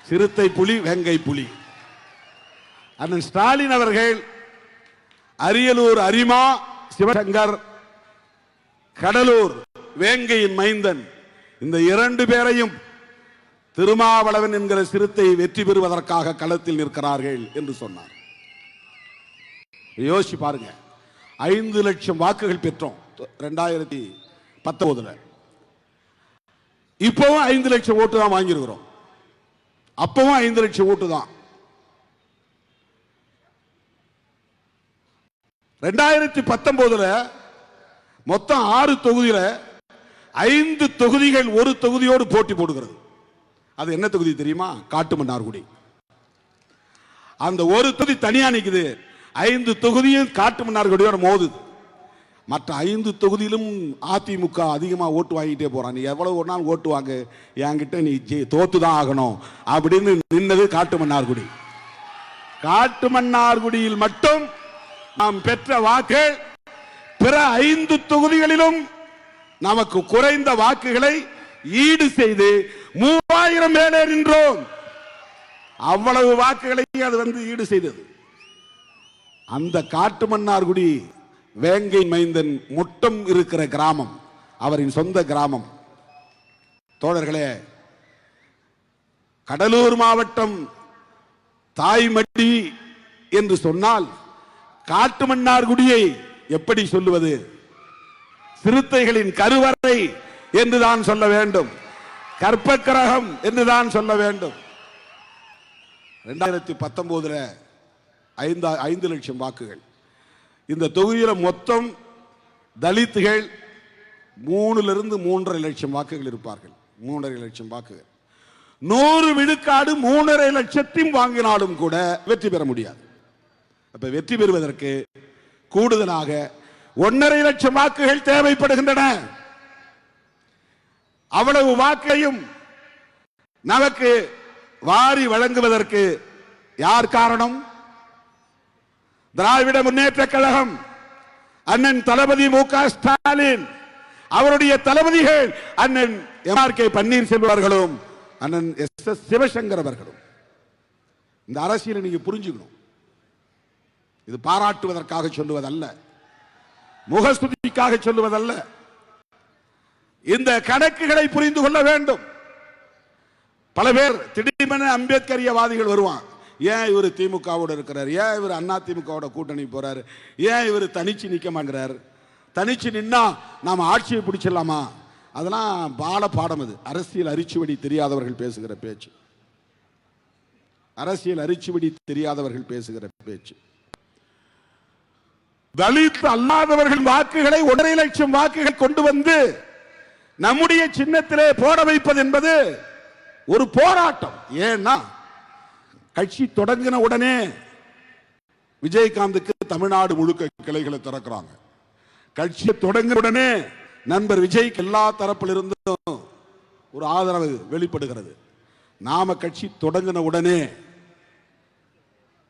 சிறுத்தை புலி, வேங்கை புலி. அண்ணன் ஸ்டாலின் அவர்கள் அரியலூர் அரிமா சிவசங்கர், கடலூர் வேங்கையின் மைந்தன், இந்த 2 பேரையும் திருமாவளவன் என்கிற சிறுத்தை வெற்றி பெறுவதற்காக களத்தில் நிற்கிறார்கள் என்று சொன்னார். யோசிச்சு பாருங்க, 5 லட்சம் வாக்குகள் பெற்றோம் 2019. இப்பவும் 5 லட்சம் ஓட்டு தான் வாங்கியிருக்கிறோம். அப்பவும் 5 லட்சம் ஓட்டு தான். 2019 மொத்தம் 6 தொகுதியில 5 தொகுதிகள் ஒரு தொகுதியோடு போட்டி போடுகிறது. அது என்ன தொகுதி தெரியுமா? காட்டுமன்னார்குடி. அந்த ஒரு தொகுதி தனியா நிக்குது. 5 தொகுதியும் காட்டுமன்னார்குடியோட மோதுது. மற்ற 5 தொகுதியிலும் அதிமுக அதிகமா ஓட்டு வாங்கிட்டே போறான். நீ எவ்வளவு ஒரு நாள் ஓட்டு வாங்க, என்கிட்ட நீ தோத்துதான் ஆகணும் அப்படின்னு நின்னது காட்டுமன்னார்குடி. காட்டுமன்னார்குடியில் மட்டும் நாம் பெற்ற வாக்கு பிற 5 தொகுதிகளிலும் நமக்கு குறைந்த வாக்குகளை ஈடு செய்து 3000 மேலே நின்றோம். அவ்வளவு வாக்குகளை அது ஈடு செய்தது. அந்த காட்டுமன்னார்குடி வேங்கை மைந்தன் முட்டம் இருக்கிற கிராமம், அவரின் சொந்த கிராமம். தோழர்களே, கடலூர் மாவட்டம் தாய்மட்டி என்று சொன்னால் காட்டுமன்னார்குடியை எப்படி சொல்லுவது? சிறுத்தைகளின் கருவறை என்றுதான் சொல்ல வேண்டும், கற்பக்கிரகம் என்றுதான் சொல்ல வேண்டும். 2019 5 லட்சம் வாக்குகள். இந்த தொகுதியில் மொத்தம் தலித்துகள் 3லிருந்து 3.5 லட்சம் வாக்குகள் இருப்பார்கள். 3.5 லட்சம் வாக்குகள். 100 விழுக்காடு 3.5 லட்சத்தையும் வாங்கினாலும் கூட வெற்றி பெற முடியாது. அப்ப வெற்றி பெறுவதற்கு கூடுதலாக 1.5 லட்சம் வாக்குகள் தேவைப்படுகின்றன. அவ்வளவு வாக்கையும் நமக்கு வாரி வழங்குவதற்கு யார் காரணம்? திராவிட முன்னேற்ற கழகம். அண்ணன் தளபதி மு.க. ஸ்டாலின் அவருடைய தளபதிகள் அண்ணன் எம்.ஆர்.கே. பன்னீர்செல்வம் அவர்களும் அண்ணன் எஸ்.எஸ். சிவசங்கர் அவர்களும். இந்த அரசியலை நீங்க புரிஞ்சுக்கணும். இது பாராட்டுவதற்காக சொல்லுவதல்ல, முகஸ்துதிக்காக சொல்லுவதல்ல. இந்த கணக்குகளை புரிந்து கொள்ள வேண்டும். பல பேர் திடீரென அம்பேத்கரியவாதிகள் வருவான். ஏன் இவர் திமுகவோட இருக்கிறார், ஏன் இவர் அண்ணா திமுகவோட கூட்டணி போறாரு, ஏன் இவர் தனிச்சு நிக்க மாட்டார், தனிச்சு நின்னா நாம ஆட்சியை பிடிச்சிடலாமா? அதெல்லாம் பால பாடம். அது அரசியல் அரிச்சுவடி தெரியாதவர்கள் பேசுகிற பேச்சு. அரசியல் அரிச்சுவடி தெரியாதவர்கள் பேசுகிற பேச்சு. தலித் அல்லாதவர்கள் வாக்குகளை 1.5 லட்சம் வாக்குகள் கொண்டு வந்து நம்முடைய சின்னத்திலே போட வைப்பது என்பது ஒரு போராட்டம். ஏன்னா கட்சி தொடங்கின உடனே விஜயகாந்துக்கு தமிழ்நாடு முழுக்க கிளைகளை திறக்கிறாங்க. கட்சியை தொடங்கின உடனே நண்பர் விஜய்க்கு எல்லா தரப்பிலிருந்தும் ஒரு ஆதரவு வெளிப்படுகிறது. நாம கட்சி தொடங்கின உடனே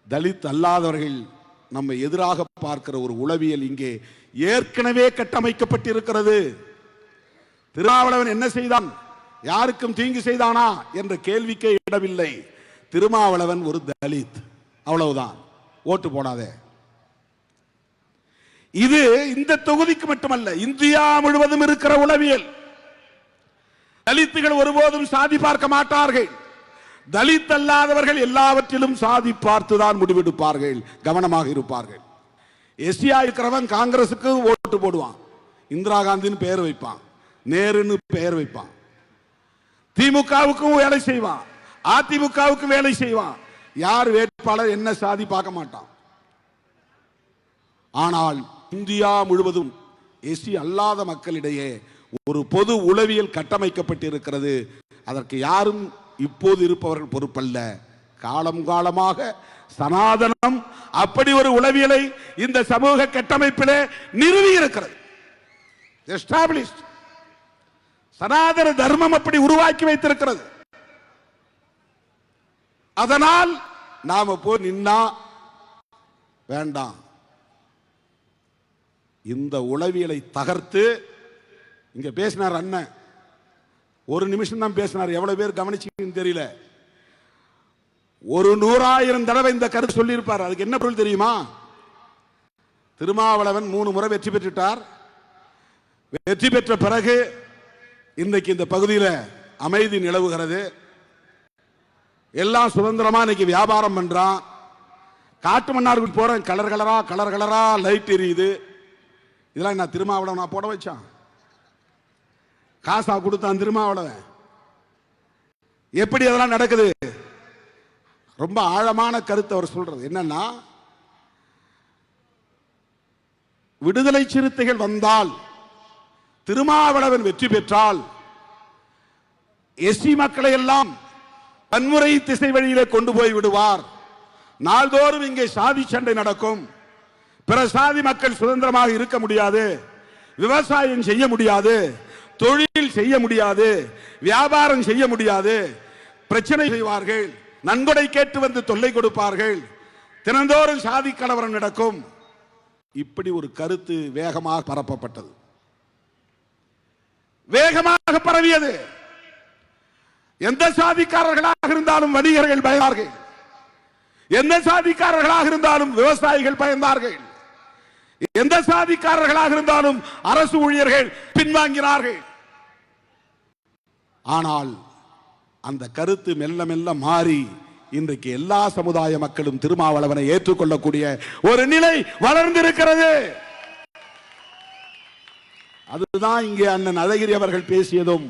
தலித் அல்லாதவர்கள் நம்ம எதிராக பார்க்கிற ஒரு உளவியல் இங்கே ஏற்கனவே கட்டமைக்கப்பட்டிருக்கிறது. திருமாவளவன் என்ன செய்தான், யாருக்கும் தீங்கு செய்தானா என்ற கேள்விக்கே இடமில்லை. திருமாவளவன் ஒரு தலித், அவ்வளவுதான். ஓட்டு போடாதே. இது இந்த தொகுதிக்கு மட்டுமல்ல, இந்தியா முழுவதும் இருக்கிற உளவியல். தலித்துகள் ஒருபோதும் சாதி பார்க்க மாட்டார்கள். தலித் அல்லாதவர்கள் எல்லாவற்றிலும் சாதி பார்த்துதான் முடிவெடுப்பார்கள், கவனமாக இருப்பார்கள். எஸ்சியா இருக்கிறவன் காங்கிரசுக்கு ஓட்டு போடுவான், இந்திரா காந்தின்னு பெயர் வைப்பான், நேருன்னு பெயர் வைப்பான், திமுகவுக்கும் வேலை செய்வான், அதிமுகவுக்கு வேலை செய்வான். யார் வேட்பாளர் என்ன சாதி பார்க்க மாட்டான். ஆனால் இந்தியா முழுவதும் எஸ்சி அல்லாத மக்களிடையே ஒரு பொது உளவியல் கட்டமைக்கப்பட்டிருக்கிறது. அதற்கு யாரும் இப்போது இருப்பவர்கள் பொறுப்பல்ல. காலம் காலமாக சனாதனம் அப்படி ஒரு உளவியலை இந்த சமூக கட்டமைப்பிலே நிறுவி இருக்கிறது. சனாதன தர்மம் அப்படி உருவாக்கி வைத்திருக்கிறது. அதனால் நாம போய் நின்னா வேண்டாம். இந்த உளவியலை தகர்த்து இங்க பேசினார் அண்ணன். ஒரு நிமிஷம் தான் பேசினார். எவ்வளவு பேர் கவனிச்சுன்னு தெரியல. ஒரு 100,000 தடவை இந்த கருத்து சொல்லி இருப்பார். அதுக்கு என்ன பொருள் தெரியுமா? திருமாவளவன் 3 முறை வெற்றி பெற்றுட்டார். வெற்றி பெற்ற பிறகு இன்றைக்கு இந்த பகுதியில் அமைதி நிலவுகிறது. எல்லாம் சுதந்திரமா இன்னைக்கு வியாபாரம் பண்றான். காட்டு மன்னாருக்கு போறேன், கலர் கலரா லைட் எரியுது. இதெல்லாம் நான் திருமாவளவன் நான் போட வச்சான், காசா கொடுத்தான் திருமாவளவன். எப்படி அதெல்லாம் நடக்குது? ரொம்ப ஆழமான கருத்து அவர் சொல்றது என்னன்னா, விடுதலை சிறுத்தைகள் வந்தால், திருமாவளவன் வெற்றி பெற்றால் எஸ்சி மக்களை எல்லாம் வன்முறை திசை வழியிலே கொண்டு போய் விடுவார். நாள்தோறும் இங்கே சாதி சண்டை நடக்கும். பிற சாதி மக்கள் சுதந்திரமாக இருக்க முடியாது, விவசாயம் செய்ய முடியாது, தொழில் செய்ய முடியாது, வியாபாரம் செய்ய முடியாது, பிரச்சனை செய்வார்கள், நன்கொடை கேட்டு வந்து தொல்லை கொடுப்பார்கள், தினந்தோறும் சாதி கலவரம் நடக்கும். இப்படி ஒரு கருத்து வேகமாக பரப்பப்பட்டது, வேகமாக பரவியது. எந்த சாதிக்காரர்களாக இருந்தாலும் வணிகர்கள் பயந்தார்கள், எந்த சாதிக்காரர்களாக இருந்தாலும் விவசாயிகள் பயந்தார்கள், எந்த சாதிக்காரர்களாக இருந்தாலும் அரசு ஊழியர்கள் பின்வாங்கினார்கள். ஆனால் அந்த கருத்து மெல்ல மெல்ல மாறி இன்றைக்கு எல்லா சமுதாய மக்களும் திருமாவளவனை ஏற்றுக்கொள்ளக்கூடிய ஒரு நிலை வளர்ந்திருக்கிறது. அதுதான் இங்கே அண்ணன் அழகிரி அவர்கள் பேசியதும்,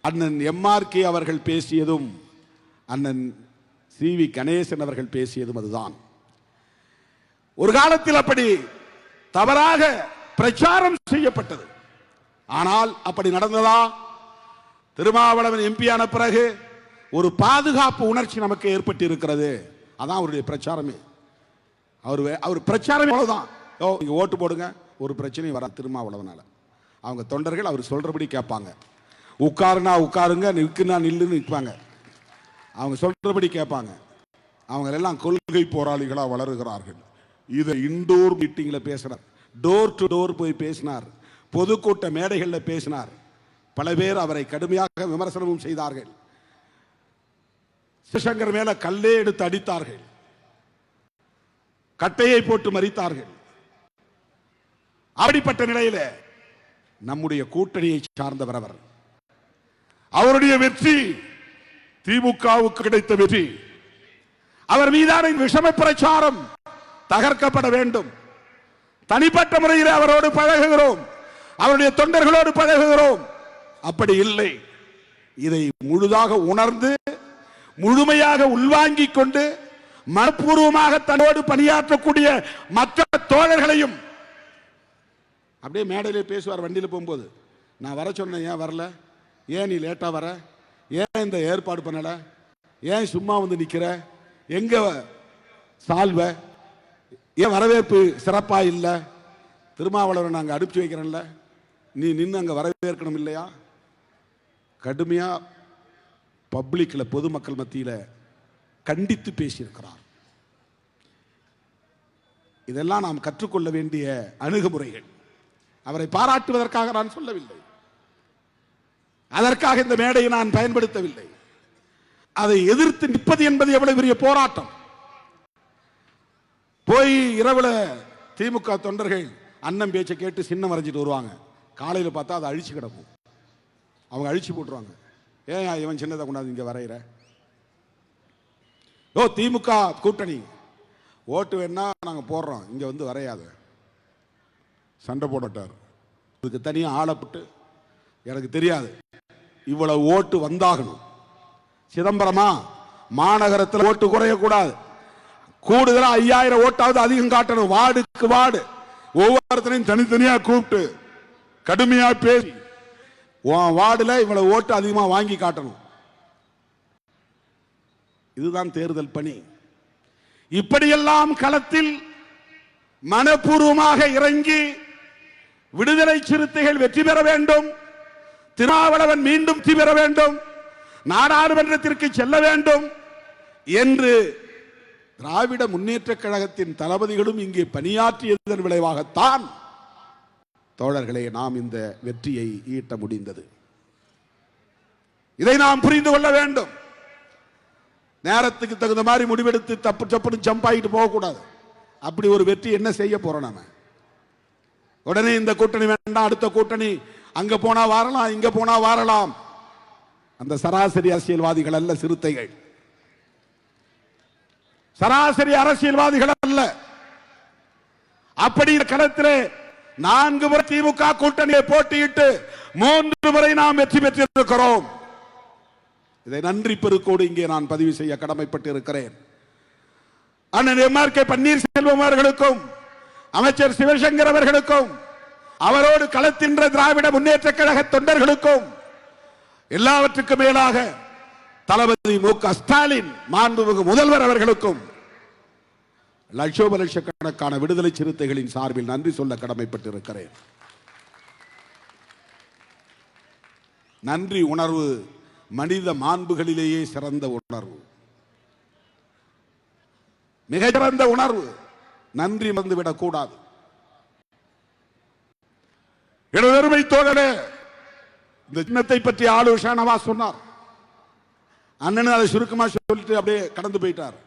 அண்ணன் எம்.ஆர்.கே. அவர்கள் பேசியதும், அண்ணன் சி.வி. கணேசன் அவர்கள் பேசியதும் அதுதான். ஒரு காலத்தில் அப்படி தவறாக பிரச்சாரம் செய்யப்பட்டது. ஆனால் அப்படி நடந்ததா? திருமாவளவன் எம்பியான பிறகு ஒரு பாதுகாப்பு உணர்ச்சி நமக்கு ஏற்பட்டு இருக்கிறது. அதான் அவருடைய பிரச்சாரமே. அவர் பிரச்சாரமே அவ்வளவுதான். நீங்க ஓட்டு போடுங்க, ஒரு பிரச்சனையும் வர திருமாவளவனால. அவங்க தொண்டர்கள் அவர் சொல்றபடி கேட்பாங்க. உட்காருனா உட்காருங்க, நிற்குனா நில்லுன்னு நிற்பாங்க. அவங்க சொல்றபடி கேட்பாங்க. அவங்க எல்லாம் கொள்கை போராளிகளா வளருகிறார்கள். இதை இண்டோர் மீட்டிங்ல பேசுறார். டோர் டு டோர் போய் பேசினார், பொதுக்கூட்ட மேடைகளில் பேசினார். பல பேர் அவரை கடுமையாக விமர்சனமும் செய்தார்கள். சிவசங்கர் மேல கல்லே எடுத்து அடித்தார்கள், கட்டையை போட்டு மறித்தார்கள். அப்படிப்பட்ட நிலையில நம்முடைய கூட்டணியை சார்ந்தவர் அவர். அவருடைய வெற்றி திமுகவுக்கு கிடைத்த வெற்றி. அவர் மீதான விஷம பிரச்சாரம் தகர்க்கப்பட வேண்டும். தனிப்பட்ட முறையில் அவரோடு பழகுகிறோம், அவருடைய தொண்டர்களோடு பழகுகிறோம். அப்படி இல்லை, இதை முழுதாக உணர்ந்து முழுமையாக உள்வாங்கிக் கொண்டு மனப்பூர்வமாக தன்னோடு பணியாற்றக்கூடிய மற்ற தோழர்களையும் அப்படியே மேடையிலே பேசுவார். வண்டியில் போகும்போது நான் வர சொன்னேன், ஏன் வரல, ஏன் நீ லேட்டா வர, ஏன் இந்த ஏற்பாடு பண்ணல, ஏன் சும்மா வந்து நிக்கிற, எங்க சால்வ, ஏன் வரவேற்பு சிறப்பா இல்லை, திருமாவளவரை நாங்கள் அனுப்பிச்சு வைக்கிறோம்ல, நீ நின்று அங்கே வரவேற்கணும் இல்லையா? கடுமையா பப்ளிக்ல பொதுமக்கள் மத்தியில் கண்டித்து பேசியிருக்கிறார். இதெல்லாம் நாம் கற்றுக்கொள்ள வேண்டிய அணுகுமுறைகள். அவரை பாராட்டுவதற்காக நான் சொல்லவில்லை, அதற்காக இந்த மேடையை நான் பயன்படுத்தவில்லை. அதை எதிர்த்து நிற்பது என்பது எவ்வளவு பெரிய போராட்டம். போய் இரவுல திமுக தொண்டர்கள் அண்ணன் பேச்சை கேட்டு சின்னம் வரைஞ்சிட்டு வருவாங்க. காலையில் பார்த்தா அதை அழிச்சு கிடக்கும், அவங்க அழிச்சு போட்டுருவாங்க. ஏன் இவன் சின்னதை கொண்டாந்து இங்க வரைகிற? ஓ திமுக கூட்டணி ஓட்டு வேணா நாங்கள் போடுறோம், இங்க வந்து வரையாத, சண்டை போடட்டார். அதுக்கு தனியாக ஆளப்பட்டு எனக்கு தெரியாது, இவ்வளவு ஓட்டு வந்தாகணும். சிதம்பரமா மாநகரத்தில் ஓட்டு குறையக்கூடாது, கூடுதலா 5000 ஓட்டாவது அதிகம் காட்டணும். வார்டுக்கு வார்டு ஒவ்வொருத்தரையும் தனித்தனியா கூப்பிட்டு கடுமையா பேசி வார்டுல இவ்வளவு ஓட்டு அதிகமா வாங்கி காட்டணும். இதுதான் தேர்தல் பணி. இப்படியெல்லாம் களத்தில் மனப்பூர்வமாக இறங்கி விடுதலை சிறுத்தைகள் வெற்றி பெற வேண்டும், திருமாவளவன் மீண்டும் வெற்றி பெற வேண்டும், நாடாளுமன்றத்திற்கு செல்ல வேண்டும் என்று திராவிட முன்னேற்ற கழகத்தின் தளபதிகளும் இங்கே பணியாற்றியதன் விளைவாகத்தான் தோழர்களே நாம் இந்த வெற்றியை ஈட்ட முடிந்தது. இதை நாம் புரிந்து கொள்ள வேண்டும். நேரத்துக்கு தகுந்த மாதிரி முடிவெடுத்து தப்பு தப்புன்னு ஜம்ப் ஆகிட்டு போகக்கூடாது. அப்படி ஒரு வெற்றி என்ன செய்ய போறோம்? நாம உடனே இந்த கூட்டணி வேண்டாம், அடுத்த கூட்டணி, அங்க போனா வரலாம், இங்க போனா வரலாம். அந்த சராசரி அரசியல்வாதிகள் அல்ல சிறுத்தைகள், சராசரி அரசியல்வாதிகள் அல்ல. அப்படி களத்திலே 4 முறை திமுக கூட்டணியை போட்டியிட்டு 3 முறை நாம் வெற்றி பெற்றிருக்கிறோம். இதை நன்றி பெருக்கோடு இங்கே நான் பதிவு செய்ய கடமைப்பட்டு இருக்கிறேன். அண்ணன் எம்.ஆர்.கே. பன்னீர்செல்வம் அவர்களுக்கும் அமைச்சர் சிவசங்கர் அவர்களுக்கும் அவரோடு களத்தின்ற திராவிட முன்னேற்ற கழக தொண்டர்களுக்கும் எல்லாவற்றுக்கும் மேலாக தளபதி மு.க. ஸ்டாலின் மாண்புமிகு முதல்வர் அவர்களுக்கும் லட்சோப லட்சக்கணக்கான விடுதலை சிறுத்தைகளின் சார்பில் நன்றி சொல்ல கடமைப்பட்டிருக்கிறேன். நன்றி உணர்வு மனித மாண்புகளிலேயே சிறந்த உணர்வு, மிகச்சிறந்த உணர்வு. நன்றி மறந்துவிடக் கூடாது. எனதருமை தோழரே, இந்த சின்னத்தை பற்றி ஆளு ஷானவாஸ் சொன்னார். அண்ணன் அதை சுருக்கமா சொல்லிட்டு அப்படியே கடந்து போயிட்டார்.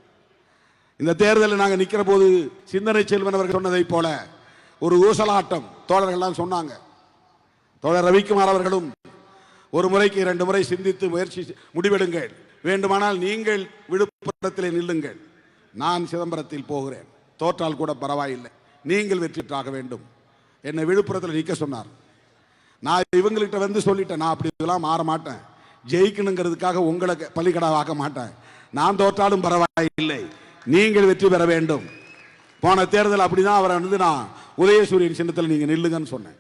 இந்த தேர்தலில் நாங்கள் நிற்கிற போது சிந்தனை செல்வன் அவர்கள் சொன்னதை போல ஒரு ஊசலாட்டம் தோழர்கள்லாம் சொன்னாங்க. தோழர் ரவிக்குமார் அவர்களும் ஒரு முறைக்கு 2 முறை சிந்தித்து முயற்சி முடிவெடுங்கள், வேண்டுமானால் நீங்கள் விழுப்புரத்தில் நில்லுங்கள், நான் சிதம்பரத்தில் போகிறேன், தோற்றால் கூட பரவாயில்லை, நீங்கள் வெற்றிட்டாக வேண்டும். என்னை விழுப்புரத்தில் நிற்க சொன்னார். நான் இவங்கள்கிட்ட வந்து சொல்லிட்டேன், நான் அப்படி இதெல்லாம் மாற மாட்டேன், ஜெயிக்கணுங்கிறதுக்காக உங்களை பள்ளிக்கடாவாக்க மாட்டேன், நான் தோற்றாலும் பரவாயில்லை, நீங்கள் வெற்றி பெற வேண்டும். போன தேர்தல் அப்படிதான் அவரை வந்து நான் உதயசூரியன் சின்னத்தில் நீங்க நில்லுங்கன்னு சொன்னேன்.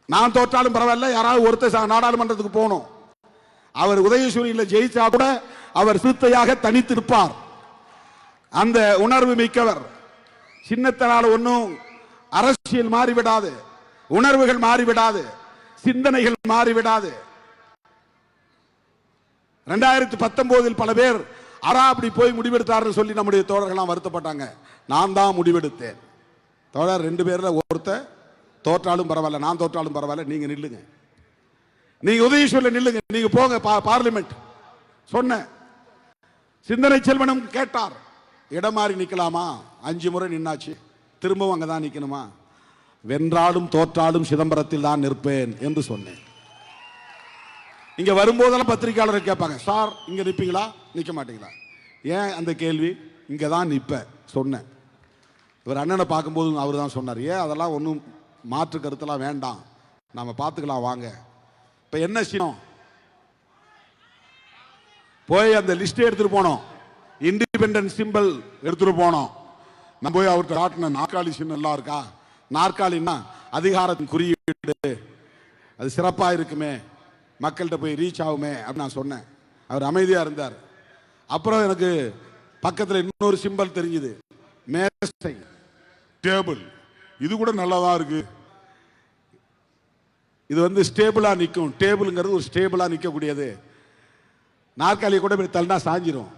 நான் தோற்றாலும் பரவாயில்ல, யாராவது ஒருத்தர் நாடாளுமன்றத்துக்கு போகணும். அவர் உதயசூரியன்ல ஜெயிச்சா கூட அவர் சிறுத்தையாக தனித்திருப்பார். அந்த உணர்வு மிக்கவர். சின்னத்தினால ஒன்றும் அரசியல் மாறிவிடாது, உணர்வுகள் மாறிவிடாது, சிந்தனைகள் மாறிவிடாது. 2019 பல பேர் அப்படி போய் முடிவெடுத்தார்னு சொல்லி நம்முடைய தோழர்கள்லாம் வருத்தப்பட்டாங்க. நான் தான் முடிவெடுத்தேன். தோழர் 2 பேர்ல ஒருத்தர் தோற்றாலும் பரவாயில்ல, நான் தோற்றாலும் பரவாயில்ல, நீங்க நில்லுங்க. நீங்க உதயசூரில் நில்லுங்க, நீங்க போங்க பார்லிமெண்ட் சொன்ன. சிந்தனை செல்வனும் கேட்டார், இடம் மாறி நிக்கலாமா? 5 முறை நின்னாச்சு, திரும்பவும் அங்கதான் நிக்கணுமா? வென்றாலும் தோற்றாலும் சிதம்பரத்தில் தான் நிற்பேன் என்று சொன்னேன். இங்க வரும்போதெல்லாம் பத்திரிகையாளர் கேட்பாங்க, சார் இங்க நிப்பீங்களா நிக்க மாட்டீங்களா? ஏன் அந்த கேள்வி? இங்க தான் நிப்ப சொன்னேன். இவர் அண்ணனை பார்க்கும்போது அவர் தான் சொன்னார், ஏன் அதெல்லாம் ஒன்றும் மாற்று கருத்தெல்லாம் வேண்டாம், நாம பார்த்துக்கலாம் வாங்க. இப்ப என்ன செய்யணும்? போய் அந்த லிஸ்ட் எடுத்துட்டு போனோம், இண்டிபெண்டன்ஸ் சிம்பிள் எடுத்துட்டு போனோம். நான் போய் அவர்கிட்ட காட்டின நாற்காலி சின்னம் எல்லாம் இருக்கா? நாற்காலின்னா அதிகாரத்தின் குறியீடு, அது சிறப்பா இருக்குமே, மக்கள்கிட்ட போய் ரீச் ஆகுமே அப்படின்னு நான் சொன்னேன். அவர் அமைதியா இருந்தார். அப்புறம் எனக்கு பக்கத்தில் இன்னொரு சிம்பல் தெரிஞ்சுது, மேசை, டேபிள். இது கூட நல்லாதான் இருக்கு, இது வந்து ஸ்டேபிளா நிற்கும். டேபிள்ங்கிறது ஒரு ஸ்டேபிளா நிற்கக்கூடியது. நாற்காலி கூட இப்படி தள்ளினா சாஞ்சிரும்,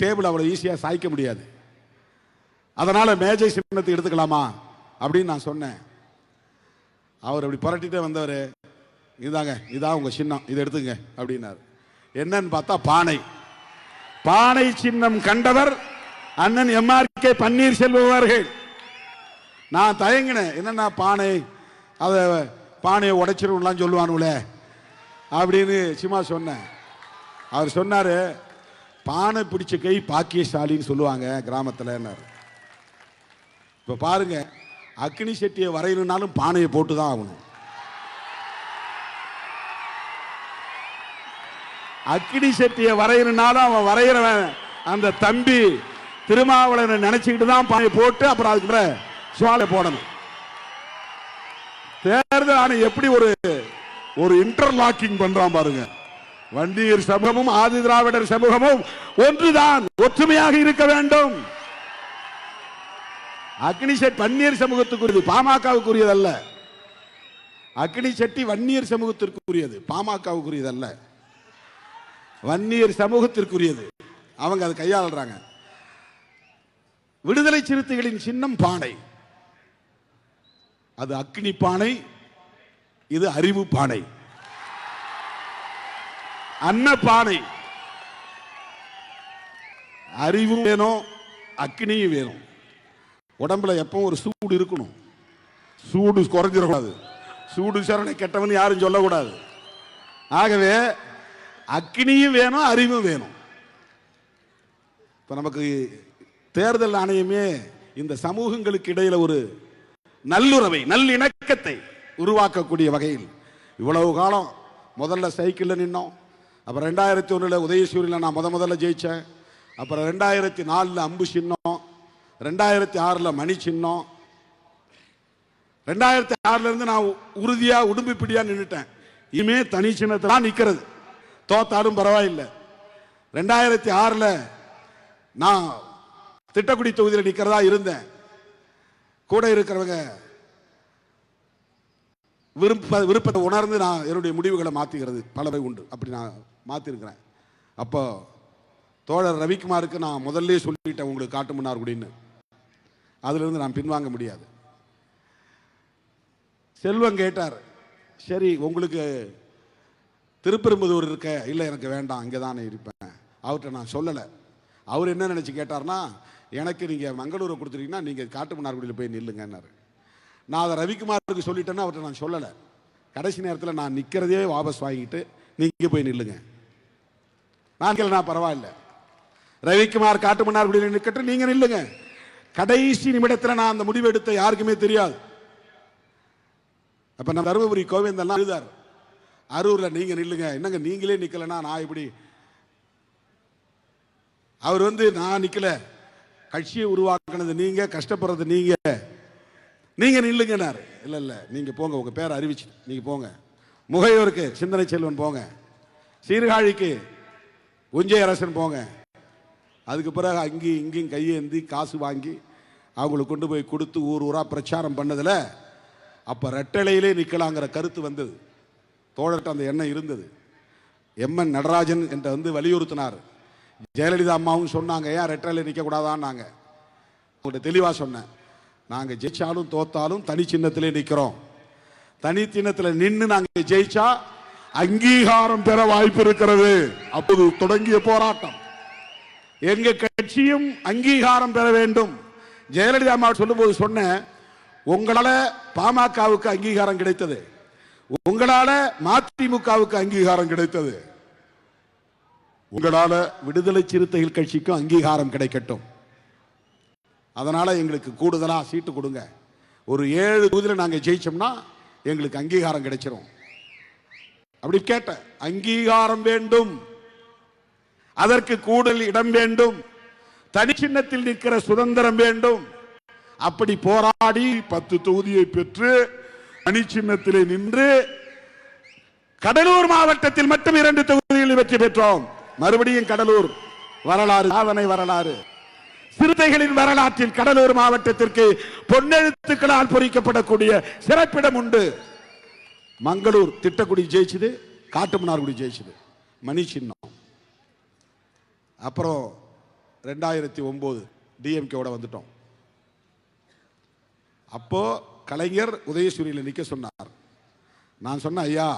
டேபிள் அவ்வளோ ஈஸியாக சாய்க்க முடியாது. அதனால மேஜை சின்னத்தை எடுத்துக்கலாமா அப்படின்னு நான் சொன்னேன். அவர் அப்படி புரட்டிட்டே வந்தவர், இதாங்க இதான் உங்க சின்னம், இதை எடுத்துங்க அப்படின்னாரு. என்னன்னு பார்த்தா பானை. பானை சின்னம் கண்டவர் அண்ணன் MRK பன்னீர்செல்வம் அவர்கள். நான் தயங்கினேன், என்னன்னா பானை, அதை பானையை உடைச்சிருவலாம் சொல்லுவானுங்களே அப்படின்னு சும்மா சொன்னேன். அவர் சொன்னாரு, பானை பிடிச்ச கை பாக்கியசாலின்னு சொல்லுவாங்க கிராமத்தில். இப்ப பாருங்க, அக்னி செட்டியை வரையணும்னாலும் பானையை போட்டு தான் ஆகணும். அக்னி செட்டியை வரையணும்னாலும் அவன் வரைகிறவன் அந்த தம்பி திருமாவளவனை நினைச்சுக்கிட்டு தான் பானையை போட்டு அப்புறம் அதுக்கு சுவாலை போடணும். தேர்தல் ஆணையம் எப்படி ஒரு இன்டர்லாக்கிங் பண்றான் பாருங்க. வன்னியர் சமூகமும் ஆதி திராவிடர் சமூகமும் ஒன்றுதான், ஒற்றுமையாக இருக்க வேண்டும். அக்னி செட்டி வன்னியர் சமூகத்துக்குரியது, பாமகவுக்குரியது அல்ல. அக்னி செட்டி வன்னியர் சமூகத்திற்குரியது, பாமகவுக்குரியது அல்ல, வன்னியர் சமூகத்திற்குரியது. அவங்க அதை கையாளுறாங்க. விடுதலை சிறுத்தைகளின் சின்னம் பானை, அது அக்னி பானை, இது அறிவு பானை, அன்ன பானை. அறிவும் வேணும், அக்னியும் வேணும். உடம்புல எப்பவும் ஒரு சூடு இருக்கணும், சூடு குறைஞ்சிடக்கூடாது. சூடு சரணை கெட்டவன் யாரும் சொல்லக்கூடாது. ஆகவே அக்னியும் வேணும், அறிவும் வேணும். இப்ப நமக்கு தேர்தல் ஆணையமே இந்த சமூகங்களுக்கு இடையில ஒரு நல்லுறவை, நல்லிணக்கத்தை உருவாக்கக்கூடிய வகையில் இவ்வளவு காலம் முதல்ல சைக்கிளில் நின்னோம். அப்புறம் 2001 உதயசூரில் நான் முதல்ல ஜெயிச்சேன். அப்புறம் 2004 அம்பு சின்னம், 2006 மணி சின்னம், 2006 இருந்து நான் உறுதியா உடும்பு பிடியா நின்றுட்டேன். இனிமே தனி சின்னத்தை தான் நிக்கிறது, தோத்தாலும் பரவாயில்லை. 2006 நான் திட்டக்குடி தொகுதியில் நிக்கிறதா இருந்தேன். கூட இருக்கிறவங்க விருப்பத்தை உணர்ந்து நான் என்னுடைய முடிவுகளை மாற்றிக்கிறது பலவை உண்டு. அப்படி நான் மாற்றிருக்கிறேன். அப்போ தோழர் ரவிக்குமாருக்கு நான் முதல்ல சொல்லிட்டேன், உங்களுக்கு காட்டுமன்னார் அப்படின்னு. அதிலிருந்து நான் பின்வாங்க முடியாது. செல்வம் கேட்டார், சரி உங்களுக்கு திருப்பெரும்புதூர் இருக்க, இல்லை எனக்கு வேண்டாம், இங்கே தானே இருப்பேன். அவர்கிட்ட நான் சொல்லலை. அவர் என்ன நினச்சி கேட்டார்னா, எனக்கு நீங்கள் மங்களூரை கொடுத்துட்டீங்கன்னா நீங்கள் காட்டுமன்னார்குடியில் போய் நில்லுங்கன்னாரு. நான் அதை ரவிக்குமாருக்கு சொல்லிட்டேன்னா அவர்கிட்ட நான் சொல்லலை. கடைசி நேரத்தில் நான் நிற்கிறதே வாபஸ் வாங்கிட்டு நீங்கள் போய் நில்லுங்க, நான் பரவாயில்ல, ரவிக்குமார் காட்டுமன்னார்குடியில் நிற்கட்டும், நீங்கள் நில்லுங்க. கடைசி நிமிடத்தில் நான் அந்த முடிவு எடுத்த யாருக்குமே தெரியாது. அப்போ நம்ம தருமபுரி கோவிந்தெல்லாம் எழுதார், அரூரில் நீங்கள் நில்லுங்க, என்னங்க நீங்களே நிற்கலைன்னா நான் இப்படி. அவர் நான் நிற்கல, கட்சியை உருவாக்குனது நீங்க, கஷ்டப்படுறது நீங்க நில்லுங்கன்னாரு. இல்லை இல்லை நீங்கள் போங்க, உங்கள் பேரை அறிவிச்சு நீங்கள் போங்க. முகையோருக்கு சிந்தனை செல்வன் போங்க, சீர்காழிக்கு உஞ்சை அரசன் போங்க. அதுக்கு பிறகு அங்கேயும் இங்கேயும் கையேந்தி காசு வாங்கி அவங்களுக்கு கொண்டு போய் கொடுத்து ஊர் ஊராக பிரச்சாரம் பண்ணதில் அப்போ ரெட்டலையிலே நிற்கலாங்கிற கருத்து வந்தது. தோழர்கிட்ட அந்த எண்ணம் இருந்தது. MN நடராஜன் என்ற வலியுறுத்தினார். ஜெயலலிதா அம்மாவும் சொன்னாங்க, ஏன் ரெட்டலையில் நிற்கக்கூடாதான்னாங்க. உங்கள்கிட்ட தெளிவாக சொன்னேன், நாங்க ஜெயிச்சாலும் தோத்தாலும் தனி சின்னத்திலே நிக்கிறோம். தனி சின்னத்தில் நின்று நாங்க ஜெயிச்சா அங்கீகாரம் பெற வாய்ப்பு இருக்கிறது. அப்போது தொடங்கிய போராட்டம். எங்க கட்சியும் அங்கீகாரம் பெற வேண்டும். ஜெயலலிதா அம்மா சொல்லும் போது சொன்ன, உங்களால பாமகவுக்கு அங்கீகாரம் கிடைத்தது, உங்களால மதிமுகவுக்கு அங்கீகாரம் கிடைத்தது, உங்களால விடுதலை சிறுத்தைகள் கட்சிக்கும் அங்கீகாரம் கிடைக்கட்டும். அதனால எங்களுக்கு கூடுதலா சீட்டு கொடுங்க. ஒரு 7 தொகுதியில் நாங்க ஜெயிச்சோம்னா எங்களுக்கு அங்கீகாரம் கிடைச்சிரும். அப்படி கேட்ட, அங்கீகாரம் வேண்டும், அதற்கு கூடுதல் இடம் வேண்டும், தனி சின்னத்தில் நிற்கிற சுதந்திரம் வேண்டும். அப்படி போராடி 10 தொகுதியை பெற்று தனி சின்னத்திலே நின்று கடலூர் மாவட்டத்தில் மட்டும் 2 தொகுதிகளில் வெற்றி பெற்றோம். மறுபடியும் கடலூர் வரலாறு, சாதனை வரலாறு. சிறுத்தைகளின் வரலாற்றில் கடலூர் மாவட்டத்திற்கு பொன்னெழுத்துக்களால் பொறிக்கப்படக்கூடிய சிறப்பிடம் உண்டு. மங்களூர் திட்டக்குடி ஜெயிச்சது, காட்டுமன்னார்குடி ஜெயிச்சது, மணி சின்னம். அப்புறம் 2009 டிஎம்கேவோட வந்துட்டோம். அப்போ கலைஞர் உதயசூரியில் நிற்க சொன்னார். நான் சொன்னேன், ஐயா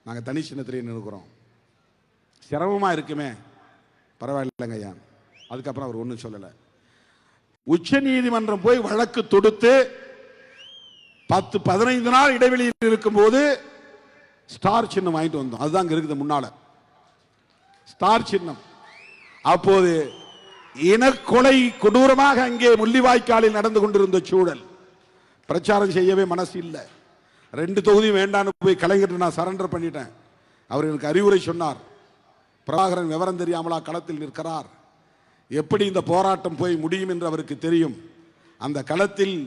நாங்கள் தனி சின்னத்திலே நிற்கிறோம், சிரமமா இருக்குமே. பரவாயில்லைங்க ஐயா. அதுக்கப்புறம் அவர் ஒன்றும் சொல்லலை. உச்ச நீதிமன்றம் போய் வழக்கு தொடுத்து 10-15 நாள் இடைவெளியில் இருக்கும் போது ஸ்டார் சின்னம் வாங்கிட்டு வந்தோம். அதுதான் இங்க இருக்குது முன்னால ஸ்டார் சின்னம். அப்போது இனக்கொலை கொடூரமாக அங்கே முள்ளிவாய்க்காலில் நடந்து கொண்டிருந்த சூழல். பிரச்சாரம் செய்யவே மனசு இல்லை. 2 தொகுதியும் வேண்டான்னு போய் கலைஞர் நான் சரண்டர் பண்ணிட்டேன். அவர் எனக்கு அறிவுரை சொன்னார். பிரபாகரன் விவரம் தெரியாமலா களத்தில் நிற்கிறார், எப்படி இந்த போராட்டம் போய் முடியும் என்று அவருக்கு தெரியும். அந்த களத்தில்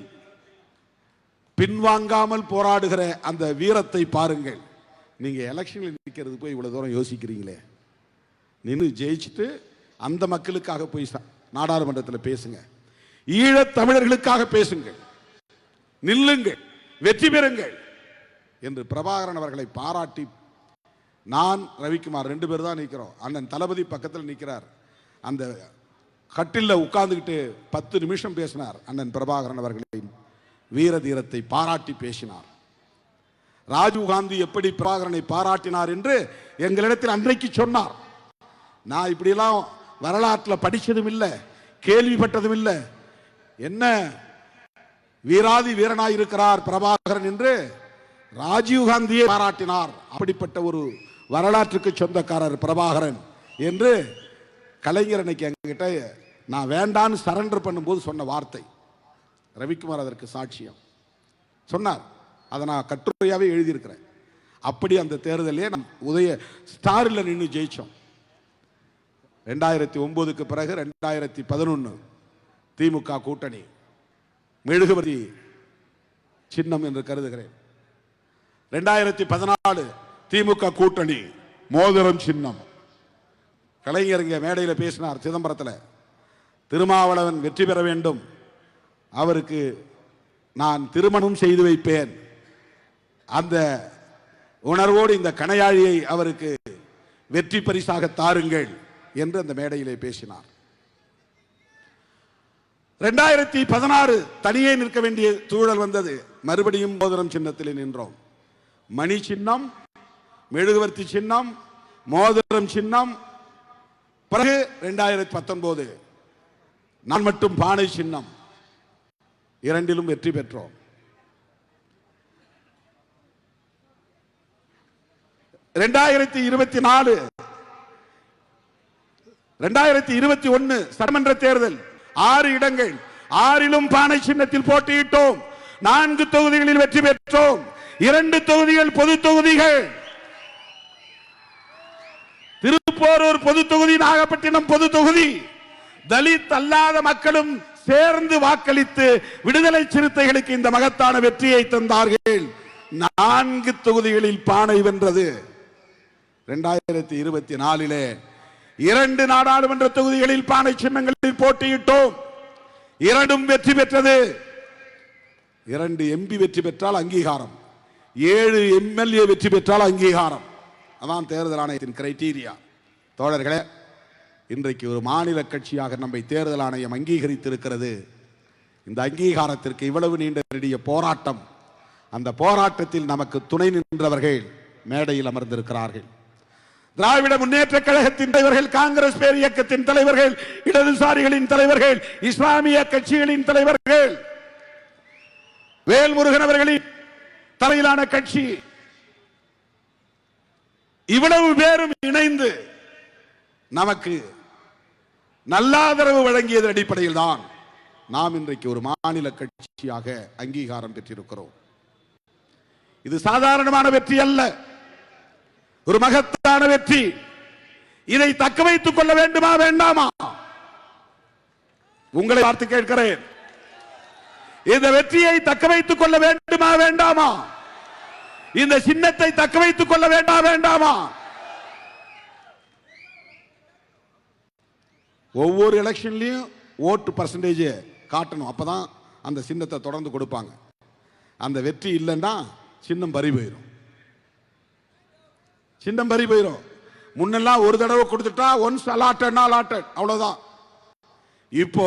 பின்வாங்காமல் போராடுகிற அந்த வீரத்தை பாருங்கள். நீங்க எலெக்ஷனில் நிற்கிறது போய் இவ்வளவு தூரம் யோசிக்கிறீங்களே, நின்று ஜெயிச்சுட்டு அந்த மக்களுக்காக போய் நாடாளுமன்றத்தில் பேசுங்க, ஈழத் தமிழர்களுக்காக பேசுங்கள், நில்லுங்கள், வெற்றி பெறுங்கள் என்று பிரபாகரன் அவர்களை பாராட்டி நான் ரவிக்குமார் 2 பேர் தான் நிற்கிறோம். அண்ணன் தளபதி பக்கத்தில் நிற்கிறார். அந்த கட்டில்ல உட்கார்ந்துக்கிட்டு 10 நிமிஷம் பேசினார். அண்ணன் பிரபாகரன் அவர்களின் வீர தீரத்தை பாராட்டி பேசினார். ராஜீவ்காந்தி எப்படி பிரபாகரனை பாராட்டினார் என்று எங்களிடத்தில் அன்றைக்கு சொன்னார். நான் இப்படியெல்லாம் வரலாற்றில் படித்ததும் இல்லை, கேள்விப்பட்டதும் இல்லை. என்ன வீராதி வீரனாய் இருக்கிறார் பிரபாகரன் என்று ராஜீவ்காந்தியை பாராட்டினார். அப்படிப்பட்ட ஒரு வரலாற்றுக்கு சொந்தக்காரர் பிரபாகரன் என்று கலைஞர் அன்னைக்கு என்கிட்ட நான் வேண்டான்னு சரண்டர் பண்ணும்போது சொன்ன வார்த்தை. ரவிக்குமார் அதற்கு சாட்சியம் சொன்னார். அதை நான் கட்டுரையாவே எழுதியிருக்கிறேன். அப்படி அந்த தேர்தலே நாம் உதய ஸ்டாரில் நின்று ஜெயிச்சோம். 2009க்கு பிறகு 2011 திமுக கூட்டணி மெழுகுவர்த்தி சின்னம் என்று கருதுகிறேன். 2014 திமுக கூட்டணி மோதிரம் சின்னம். கலைஞர் இங்கே மேடையில் பேசினார் சிதம்பரத்தில். திருமாவளவன் வெற்றி பெற வேண்டும், அவருக்கு நான் திருமணம் செய்து வைப்பேன், அந்த உணர்வோடு இந்த கணையாழியை அவருக்கு வெற்றி பரிசாக தாருங்கள் என்று அந்த மேடையிலே பேசினார். 2016 தனியே நிற்க வேண்டிய சூழல் வந்தது. மறுபடியும் மோதிரம் சின்னத்தில் நின்றோம். மணி சின்னம், மெழுகுவர்த்தி சின்னம், மோதிரம் சின்னம். பிறகு 2019 நான் மட்டும் பானை சின்னம். 2லும் வெற்றி பெற்றோம். 2024 2021 சட்டமன்ற தேர்தல் 6 இடங்கள், 6லும் பானை சின்னத்தில் போட்டியிட்டோம். 4 தொகுதிகளில் வெற்றி பெற்றோம். 2 தொகுதிகள் பொது தொகுதிகள். திருப்போரூர் பொது தொகுதி, நாகப்பட்டினம் பொது தொகுதி. தலித் அல்லாத மக்களும் சேர்ந்து வாக்களித்து விடுதலை சிறுத்தைகளுக்கு இந்த மகத்தான வெற்றியை தந்தார்கள். 4 தொகுதிகளில் பானை வென்றது. 2024 2 நாடாளுமன்ற தொகுதிகளில் பானை சின்னங்களில் போட்டியிட்டோம். 2ம் வெற்றி பெற்றது. 2 எம்பி வெற்றி பெற்றால் அங்கீகாரம், 7 எம்எல்ஏ வெற்றி பெற்றால் அங்கீகாரம். அதான் தேர்தல் ஆணையத்தின் கிரைட்டீரியா. தோழர்களே, இன்றைக்கு ஒரு மாநில கட்சியாக நம்மை தேர்தல் ஆணையம் அங்கீகரித்திருக்கிறது. இந்த அங்கீகாரத்திற்கு இவ்வளவு நீண்ட நெடிய போராட்டம், அந்த போராட்டத்தில் நமக்கு துணை நின்றவர்கள் மேடையில் அமர்ந்திருக்கிறார்கள். திராவிட முன்னேற்ற கழகத்தின் தலைவர்கள், காங்கிரஸ் பேர் இயக்கத்தின் தலைவர்கள், இடதுசாரிகளின் தலைவர்கள், இஸ்லாமிய கட்சிகளின் தலைவர்கள், வேல்முருகன் அவர்களின் தலையிலான கட்சி, இவ்வளவு பேரும் இணைந்து நமக்கு நல்ல ஆதரவு வழங்கியது அடிப்படையில் தான் நாம் இன்றைக்கு ஒரு மாநில கட்சியாக அங்கீகாரம் பெற்றிருக்கிறோம். இது சாதாரணமான வெற்றி அல்ல, ஒரு மகத்தான வெற்றி. இதை தக்க வைத்துக் கொள்ள வேண்டுமா வேண்டாமா? உங்களை பார்த்து கேட்கிறேன், இந்த வெற்றியை தக்க வைத்துக் கொள்ள வேண்டுமா வேண்டாமா? இந்த சின்னத்தை தக்க வைத்துக் கொள்ள வேண்டாமா? ஒவ்வொரு எலெக்ஷன்லயும் ஓட்டு பர்சன்டேஜ் காட்டணும், அப்பதான் அந்த சின்னத்தை தொடர்ந்து கொடுப்பாங்க. அந்த வெற்றி இல்லைன்னா சின்னம் பறி போயிடும். சின்னம் பறி போயிடும். முன்னெல்லாம் ஒரு தடவை கொடுத்துட்டா ஒன்ஸ் அலாட்டட்னா அலாட்டட், அவ்வளவுதான். இப்போ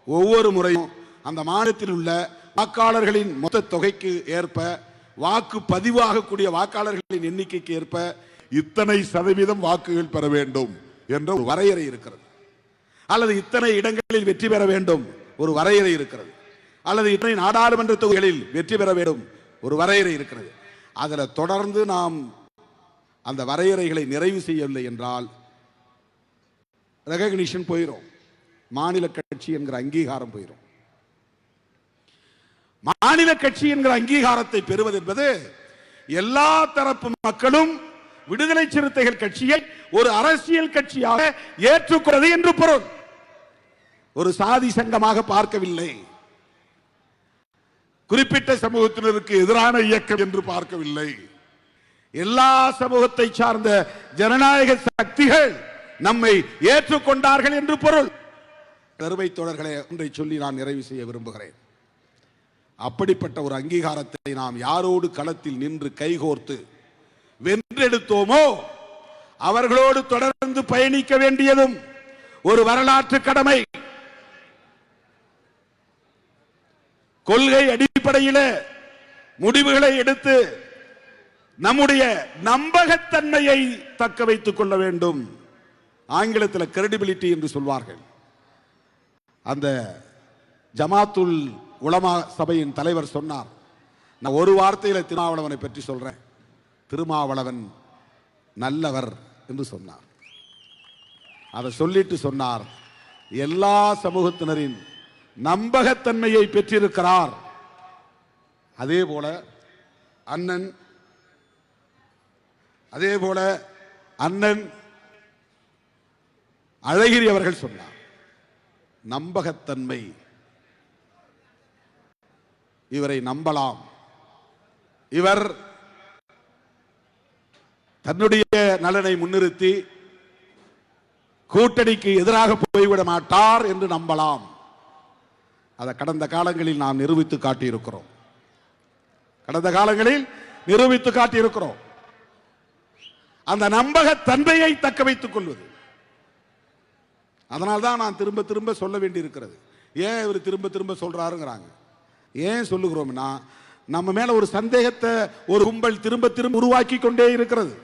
ஒவ்வொரு முறையும் அந்த மாநிலத்தில் உள்ள வாக்காளர்களின் மொத்த தொகைக்கு ஏற்ப, வாக்கு பதிவாகக்கூடிய வாக்காளர்களின் எண்ணிக்கைக்கு ஏற்ப இத்தனை சதவீதம் வாக்குகள் பெற வேண்டும் என்ற ஒரு வரையறை இருக்கிறது. அல்லது இத்தனை இடங்களில் வெற்றி பெற வேண்டும் ஒரு வரையறை இருக்கிறது. அல்லது இத்தனை நாடாளுமன்ற தொகுதிகளில் வெற்றி பெற வேண்டும் ஒரு வரையறை இருக்கிறது. அதில் தொடர்ந்து நாம் அந்த வரையறைகளை நிறைவு செய்யவில்லை என்றால் ரெகக்னிஷன் போயிடும், மாநில கட்சி என்கிற அங்கீகாரம் போயிடும். மாநில கட்சி என்கிற அங்கீகாரத்தை பெறுவது என்பது எல்லா தரப்பு மக்களும் விடுதலை சிறுத்தைகள் கட்சியை ஒரு அரசியல் கட்சியாக ஏற்றுக்கொள்வது என்று பொருள். ஒரு சாதி சங்கமாக பார்க்கவில்லை, குறிப்பிட்ட சமூகத்தினருக்கு எதிரான இயக்கம் என்று பார்க்கவில்லை. எல்லா சமூகத்தை சார்ந்த ஜனநாயக சக்திகள் நம்மை ஏற்றுக்கொண்டார்கள் என்று பொருள். கருவை தோழர்களே, ஒன்றை சொல்லி நான் நிறைவு செய்ய விரும்புகிறேன். அப்படிப்பட்ட ஒரு அங்கீகாரத்தை நாம் யாரோடு களத்தில் நின்று கைகோர்த்து வென்றெடுத்தோமோ அவர்களோடு தொடர்ந்து பயணிக்க வேண்டியதும் ஒரு வரலாற்று கடமை. கொள்கை அடிப்படையில் முடிவுகளை எடுத்து நம்முடைய நம்பகத்தன்மையை தக்க வைத்துக் கொள்ள வேண்டும். ஆங்கிலத்தில் கிரெடிபிலிட்டி என்று சொல்வார்கள். அந்த ஜமாத்துல் உலமா சபையின் தலைவர் சொன்னார், நான் ஒரு வார்த்தையில் திருமாவளவனை பற்றி சொல்றேன், திருமாவளவன் நல்லவர் என்று சொன்னார். அதை சொல்லிட்டு சொன்னார், எல்லா சமூகத்தினரின் நம்பகத்தன்மையை பெற்றிருக்கிறார். அதே போல அண்ணன் அழகிரி அவர்கள் சொன்னார், நம்பகத்தன்மை, இவரை நம்பலாம், இவர் தன்னுடைய நலனை முன்னிறுத்தி கூட்டணிக்கு எதிராக போய்விட மாட்டார் என்று நம்பலாம். அதை கடந்த காலங்களில் நாம் நிரூபித்து காட்டியிருக்கிறோம். அந்த நம்பகத்தன்மையை தக்க வைத்துக் கொள்வது. அதனால்தான் நான் திரும்ப திரும்ப சொல்ல வேண்டியிருக்கிறது. ஏன் இவர் திரும்ப திரும்ப சொல்றாருங்கிறாங்க. ஏன் சொல்லுகிறோம்னா, நம்ம மேல ஒரு சந்தேகத்தை ஒரு கும்பல் திரும்ப திரும்ப உருவாக்கி கொண்டே இருக்கிறது.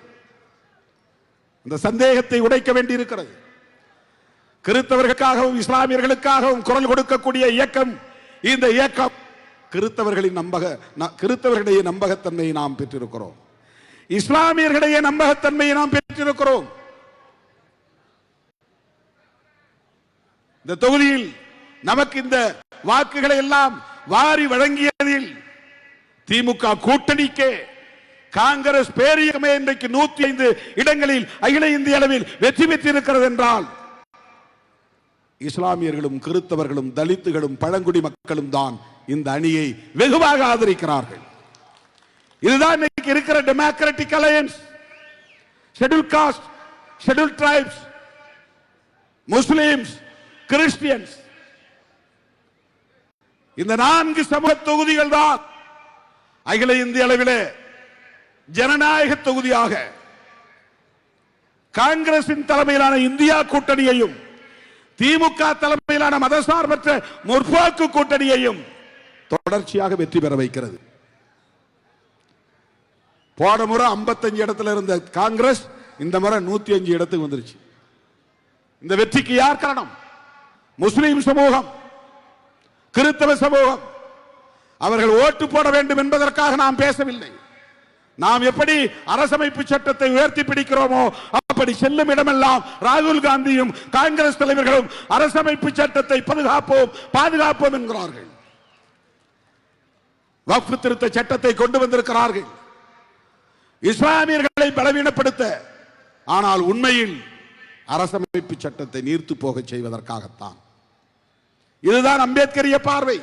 இந்த சந்தேகத்தை உடைக்க வேண்டி இருக்கிறது. கிறிஸ்தவர்களுக்காகவும் இஸ்லாமியர்களுக்காகவும் குரல் கொடுக்கக்கூடிய இயக்கம் இந்த இயக்கம். கிறிஸ்தவர்களுடைய நம்பகத்தன்மையை நாம் பெற்றிருக்கிறோம், இஸ்லாமியர்களுடைய நம்பகத்தன்மையை நாம் பெற்றிருக்கிறோம். இந்த தொகுதியில் நமக்கு இந்த வாக்குகளை எல்லாம் வாரி வழங்கியதில் திமுக கூட்டணிக்கு காங்கிரஸ் பேரியக்கமே இன்றைக்கு 105 இடங்களில் அகில இந்திய அளவில் வெற்றி பெற்றிருக்கிறது என்றால் இஸ்லாமியர்களும் கிறிஸ்தவர்களும் தலித்துகளும் பழங்குடி மக்களும் தான் இந்த அணியை வெகுவாக ஆதரிக்கிறார்கள். இதுதான் இன்னைக்கு இருக்கிற democratic alliance. Schedule cost, schedule tribes, Muslims, Christians, இந்த 4 சமூக தொகுதிகள் தான் அகில இந்திய அளவிலே ஜனநாயக தொகுதியாக காங்கிரசின் தலைமையிலான இந்தியா கூட்டணியையும் திமுக தலைமையிலான மதசார்பற்ற முற்போக்கு கூட்டணியையும் தொடர்ச்சியாக வெற்றி பெற வைக்கிறது. போன முறை 55 இடத்துல இருந்த காங்கிரஸ் இந்த முறை 105 இடத்துக்கு வந்துருச்சு. இந்த வெற்றிக்கு யார் காரணம்? முஸ்லிம் சமூகம், கிறிஸ்தவ சமூகம். அவர்கள் ஓட்டு போட வேண்டும் என்பதற்காக நாம் பேசவில்லை. நாம் எப்படி அரசமைப்பு சட்டத்தை உயர்த்தி பிடிக்கிறோமோ அப்படி செல்லும் இடமெல்லாம் ராகுல் காந்தியும் காங்கிரஸ் தலைவர்களும் அரசமைப்பு சட்டத்தை பாதுகாப்போம் என்கிறார்கள். வக்ஃப் திருத்த சட்டத்தை கொண்டு வந்திருக்கிறார்கள் இஸ்லாமியர்களை பலவீனப்படுத்த. ஆனால் உண்மையில் அரசமைப்பு சட்டத்தை நீர்த்து போக செய்வதற்காகத்தான். இதுதான் அம்பேத்கரிய பார்வை,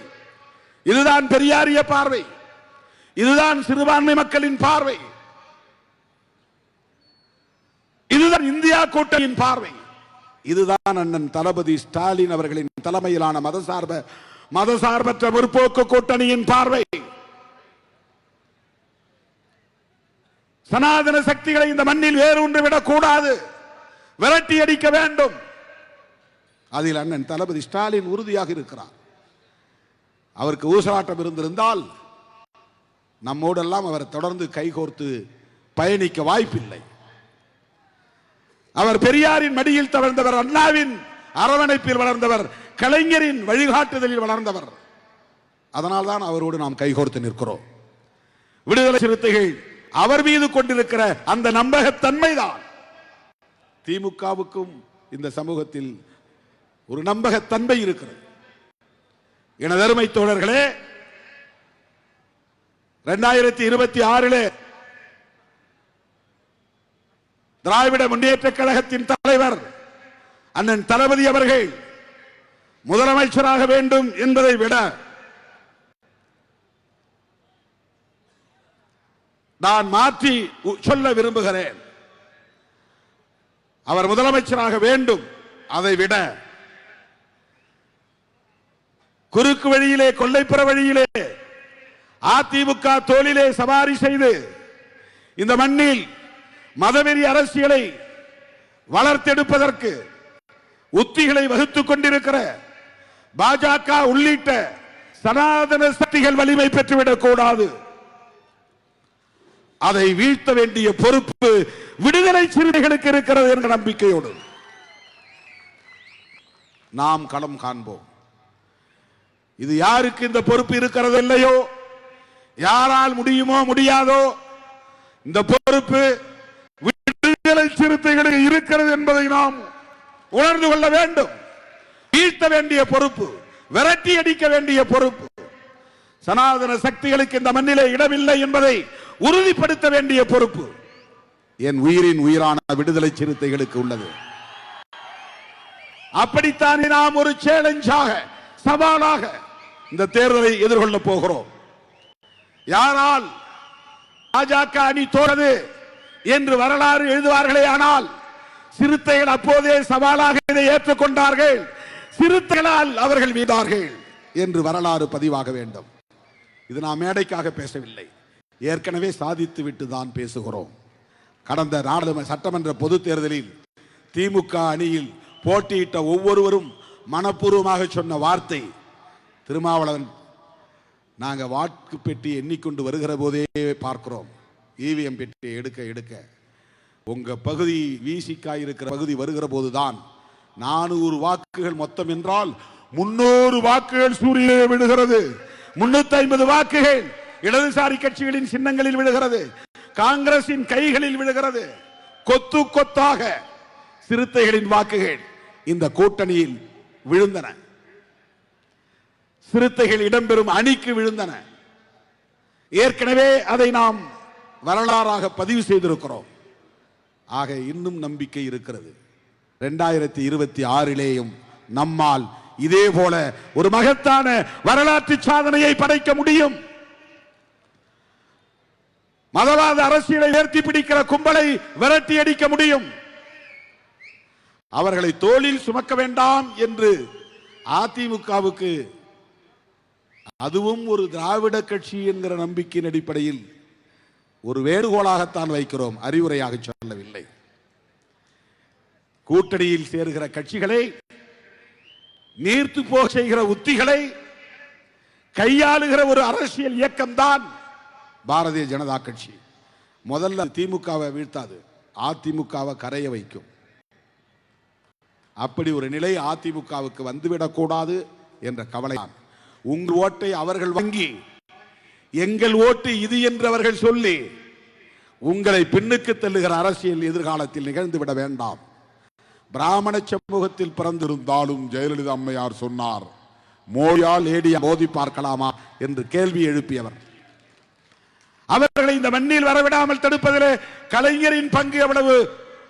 இதுதான் பெரியாரிய பார்வை, இதுதான் சிறுபான்மை மக்களின் பார்வை, இதுதான் இந்தியா கூட்டணியின் பார்வை, இதுதான் அண்ணன் தளபதி ஸ்டாலின் அவர்களின் தலைமையிலான மதசார்பற்ற முற்போக்கு கூட்டணியின் பார்வை. சனாதன சக்திகளை இந்த மண்ணில் வேரூன்றி விடக் கூடாது, விரட்டி அடிக்க வேண்டும். அதில் அண்ணன் தளபதி ஸ்டாலின் உறுதியாக இருக்கிறார். அவருக்கு ஊசலாட்டம் இருந்திருந்தால் நம்மோடெல்லாம் அவர் தொடர்ந்து கைகோர்த்து பயணிக்க வாய்ப்பில்லை. அவர் பெரியாரின் மடியில் தவழ்ந்தவர், அண்ணாவின் அரவணைப்பில் வளர்ந்தவர், கலைஞரின் வழிகாட்டுதலில் வளர்ந்தவர். அதனால்தான் அவரோடு நாம் கைகோர்த்து நிற்கிறோம். விடுதலை சிறுத்தைகள் அவர் மீது கொண்டிருக்கிற அந்த நம்பகத்தன்மைதான் திமுகவுக்கும் இந்த சமூகத்தில் ஒரு நம்பகத்தன்மை இருக்கிறது. எனது அருமை தோழர்களே, 2026 திராவிட முன்னேற்ற கழகத்தின் தலைவர் அண்ணன் தளபதி அவர்கள் முதலமைச்சராக வேண்டும் என்பதை விட நான் மாற்றி சொல்ல விரும்புகிறேன். அவர் முதலமைச்சராக வேண்டும், அதை விட குறுக்கு வழியிலே, கொல்லைப்புற வழியிலே அதிமுக தோளிலே சவாரி செய்து இந்த மண்ணில் மதவெறி அரசியலை வளர்த்தெடுப்பதற்கு உத்திகளை வகுத்துக் கொண்டிருக்கிற பாஜக உள்ளிட்ட சனாதன சக்திகள் வலிமை பெற்றுவிடக் கூடாது. அதை வீழ்த்த வேண்டிய பொறுப்பு விடுதலை சிறுத்தைகளுக்கு இருக்கிறது என்ற நம்பிக்கையோடு நாம் களம் காண்போம். இது யாருக்கு இந்த பொறுப்பு இருக்கிறது இல்லையோ, யாரால் முடியுமோ முடியாதோ, இந்த பொறுப்பு விடுதலை சிறுத்தைகளுக்கு இருக்கிறது என்பதை நாம் உணர்ந்து கொள்ள வேண்டும். வீழ்த்த வேண்டிய பொறுப்பு, விரட்டி அடிக்க வேண்டிய பொறுப்பு, சனாதன சக்திகளுக்கு இந்த மண்ணிலே இடமில்லை என்பதை உறுதிப்படுத்த வேண்டிய பொறுப்பு என் உயிரின் உயிரான விடுதலை சிறுத்தைகளுக்கு உள்ளது. அப்படித்தான் நாம் ஒரு சேலஞ்சாக, சவாலாக இந்த தேர்தலை எதிர்கொள்ள போகிறோம். யாரால் பாஜக அணி தோற்றது என்று வரலாறு எழுதுவார்களே, ஆனால் சிறுத்தைகள் அப்போதே சவாலாக இதை ஏற்றுக்கொண்டார்கள். சிறுத்தைகளால் அவர்கள் வீழ்ந்தார்கள் என்று வரலாறு பதிவாக வேண்டும். இது நாம் மேடைக்காக பேசவில்லை, ஏற்கனவே சாதித்து விட்டு தான் பேசுகிறோம். கடந்த நாடாளுமன்ற சட்டமன்ற பொது தேர்தலில் திமுக அணியில் போட்டியிட்ட ஒவ்வொருவரும் மனப்பூர்வமாக சொன்ன வார்த்தை, திருமாவளவன் நாங்கள் வாக்கு பெட்டி எண்ணிக்கொண்டு வருகிற போதே பார்க்கிறோம், இவிஎம் பெட்டியை எடுக்க எடுக்க உங்க பகுதி வீசிக்காய் இருக்கிற பகுதி வருகிற போதுதான் 400 வாக்குகள் மொத்தம் என்றால் 300 வாக்குகள் சூரியனை விடுகிறது, 350 வாக்குகள் இடதுசாரி கட்சிகளின் சின்னங்களில் விழுகிறது, காங்கிரசின் கைகளில் விழுகிறது. கொத்து கொத்தாக சிறுத்தைகளின் வாக்குகள் இந்த கூட்டணியில் விழுந்தன, சிறுத்தைகள் இடம்பெறும் அணிக்கு விழுந்தன. ஏற்கனவே அதை நாம் வரலாறாக பதிவு செய்திருக்கிறோம். ஆக இன்னும் நம்பிக்கை இருக்கிறது. 2026 நம்மால் இதே போல ஒரு மகத்தான வரலாற்று சாதனையை படைக்க முடியும். மதவாத அரசியலை உயர்த்தி பிடிக்கிற கும்பலை விரட்டி அடிக்க முடியும். அவர்களை தோளில் சுமக்க வேண்டாம் என்று அதிமுகவுக்கு, அதுவும் ஒரு திராவிட கட்சி என்கிற நம்பிக்கையின் அடிப்படையில் ஒரு வேண்டுகோளாகத்தான் வைக்கிறோம், அறிவுரையாக சொல்லவில்லை. கூட்டணியில் சேருகிற கட்சிகளை நீர்த்து போக செய்கிற உத்திகளை கையாளுகிற ஒரு அரசியல் இயக்கம்தான் பாரதிய ஜனதா கட்சி. முதல்ல திமுகவை வீழ்த்தாது, அதிமுகவை கரைய வைக்கும். அப்படி ஒரு நிலை அதிமுகவுக்கு வந்துவிடக்கூடாது என்ற கவலை. உங்கள் ஓட்டை அவர்கள் வங்கி எங்கள் ஓட்டு இது என்றவர்கள் சொல்லி உங்களை பின்னுக்கு தள்ளுகிற அரசியல் எதிர்காலத்தில் நிகழ்ந்துவிட வேண்டாம். பிராமண சமூகத்தில் பிறந்திருந்தாலும் ஜெயலலிதா அம்மையார் சொன்னார், மோடியால் ஏடியா மோதி பார்க்கலாமா என்று கேள்வி எழுப்பியவர். அவர்களை இந்த மண்ணில் வரவிடாமல் தடுப்பதிலே கலைஞரின் பங்கு எவ்வளவு